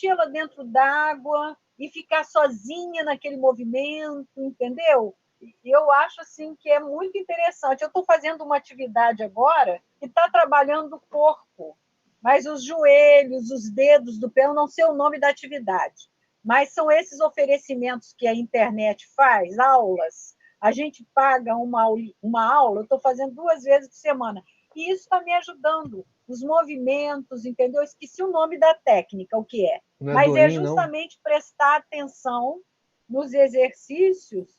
Speaker 3: ela dentro d'água e ficar sozinha naquele movimento, entendeu? E eu acho assim que é muito interessante. Eu estou fazendo uma atividade agora que está trabalhando o corpo, mas os joelhos, os dedos do pé, eu não sei o nome da atividade, mas são esses oferecimentos que a internet faz, aulas. A gente paga uma aula, eu estou fazendo 2 vezes por semana, e isso está me ajudando. Os movimentos, entendeu? Eu esqueci o nome da técnica, o que é. Mas é justamente prestar atenção nos exercícios,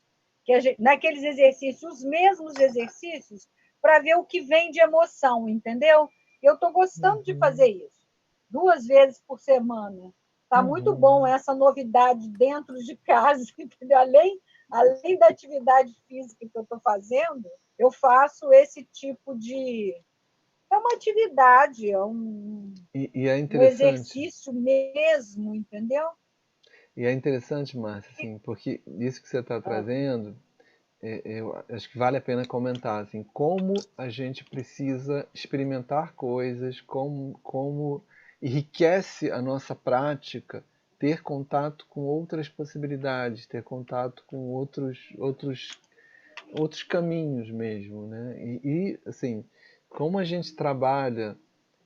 Speaker 3: naqueles exercícios, os mesmos exercícios, para ver o que vem de emoção, entendeu? Eu estou gostando de fazer isso. 2 vezes por semana. Está muito bom essa novidade dentro de casa, entendeu? Além da atividade física que eu estou fazendo, eu faço esse tipo de... É uma atividade, é um exercício mesmo, entendeu?
Speaker 2: E é interessante, Márcia, assim, porque isso que você está trazendo, eu acho que vale a pena comentar, assim, como a gente precisa experimentar coisas, como enriquece a nossa prática ter contato com outras possibilidades, ter contato com outros caminhos mesmo, né? Assim, como a gente trabalha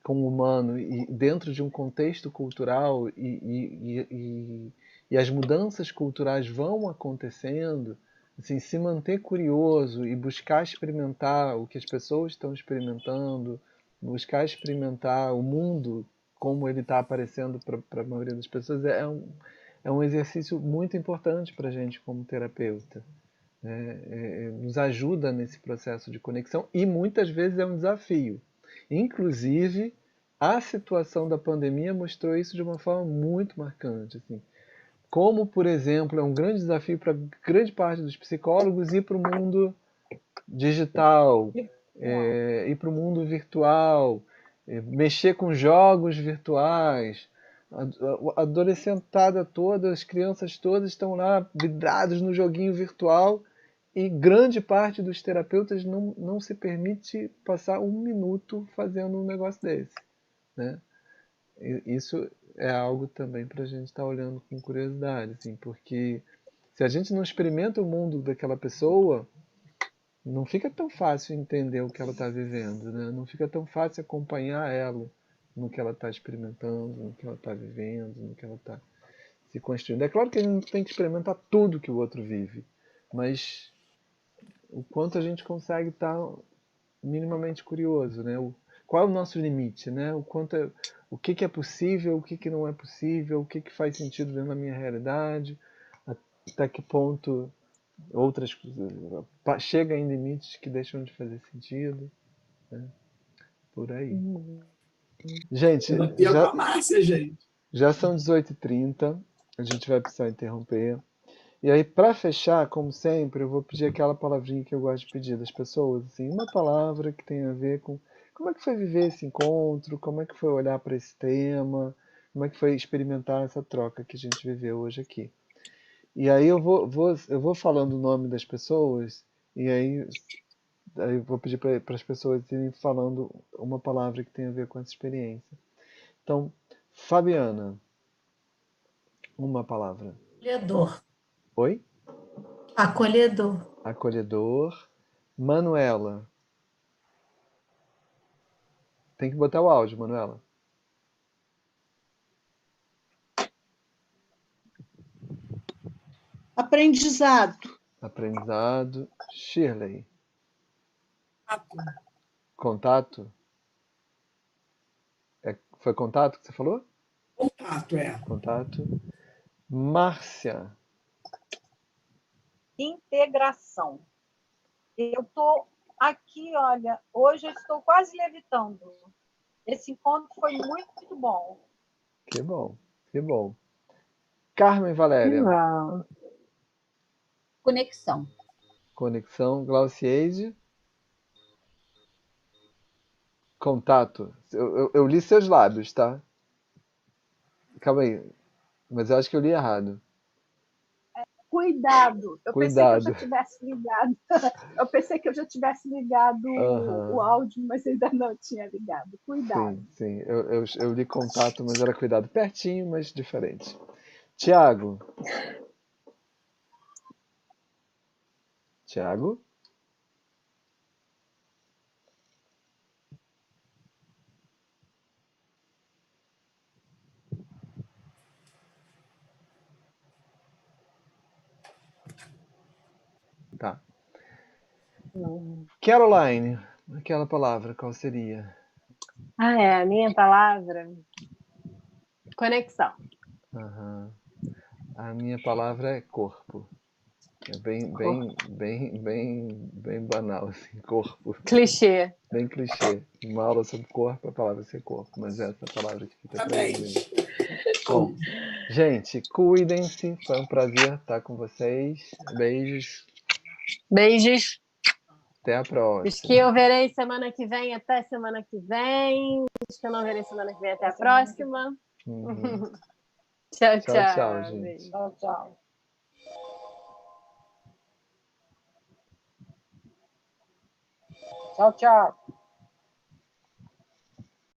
Speaker 2: com o humano e dentro de um contexto cultural e as mudanças culturais vão acontecendo, assim, se manter curioso e buscar experimentar o que as pessoas estão experimentando, buscar experimentar o mundo como ele está aparecendo para a maioria das pessoas, é um exercício muito importante para a gente como terapeuta. Nos ajuda nesse processo de conexão e muitas vezes é um desafio. Inclusive, a situação da pandemia mostrou isso de uma forma muito marcante. Assim. Como, por exemplo, é um grande desafio para grande parte dos psicólogos ir para o mundo digital, ir para o mundo virtual, mexer com jogos virtuais. A adolescentada toda, as crianças todas estão lá vidrados no joguinho virtual e grande parte dos terapeutas não se permite passar 1 minuto fazendo um negócio desse, né? Isso é algo também para a gente estar olhando com curiosidade, assim, porque se a gente não experimenta o mundo daquela pessoa, não fica tão fácil entender o que ela está vivendo, né? Não fica tão fácil acompanhar ela no que ela está experimentando, no que ela está vivendo, no que ela está se construindo. É claro que a gente tem que experimentar tudo que o outro vive, mas o quanto a gente consegue estar minimamente curioso, né? Qual é o nosso limite, né? O que é possível, o que não é possível, o que faz sentido dentro da minha realidade, até que ponto outras chega em limites que deixam de fazer sentido, né? Por aí. Gente, já são 18h30, a gente vai precisar interromper. E aí, para fechar, como sempre, eu vou pedir aquela palavrinha que eu gosto de pedir das pessoas, assim, uma palavra que tem a ver com como é que foi viver esse encontro, como é que foi olhar para esse tema, como é que foi experimentar essa troca que a gente viveu hoje aqui. E aí eu vou falando o nome das pessoas, e aí eu vou pedir para as pessoas irem falando uma palavra que tem a ver com essa experiência. Então, Fabiana, uma palavra.
Speaker 9: Acolhedor.
Speaker 2: Oi?
Speaker 9: Acolhedor.
Speaker 2: Acolhedor. Manuela. Tem que botar o áudio, Manuela.
Speaker 5: Aprendizado.
Speaker 2: Aprendizado. Shirley.
Speaker 6: Contato.
Speaker 2: Contato. Foi contato que você falou?
Speaker 6: Contato, é.
Speaker 2: Contato. Márcia.
Speaker 3: Integração. Eu estou aqui, olha, hoje eu estou quase levitando. Esse encontro foi muito bom.
Speaker 2: Que bom, que bom. Carmen Valéria.
Speaker 1: Uau.
Speaker 4: Conexão.
Speaker 2: Conexão. Glaucieide. Contato. Eu li seus lábios, tá? Calma aí. Mas eu acho que eu li errado.
Speaker 3: Cuidado. Eu pensei que eu já
Speaker 2: Cuidado.
Speaker 3: tivesse ligado. Eu pensei que eu já tivesse ligado o áudio, mas ainda não tinha ligado. Cuidado.
Speaker 2: Sim, sim. Eu li contato, mas era cuidado. Pertinho, mas diferente. Tiago. Tiago. Tá. Caroline. Aquela palavra, qual seria?
Speaker 1: A minha palavra? Conexão.
Speaker 2: Aham. A minha palavra é corpo. É bem banal, assim, corpo.
Speaker 1: Clichê.
Speaker 2: Bem clichê. Uma aula sobre corpo, a palavra é ser corpo, mas essa palavra que fica traduzindo. Bom, gente, cuidem-se. Foi um prazer estar com vocês. Beijos.
Speaker 1: Beijos.
Speaker 2: Até a próxima.
Speaker 1: Os que eu verei semana que vem, até semana que vem. Os que eu não verei semana que vem, até a próxima.
Speaker 2: Uhum.
Speaker 1: Tchau,
Speaker 2: Tchau, gente.
Speaker 3: Tchau, tchau. Tchau, tchau.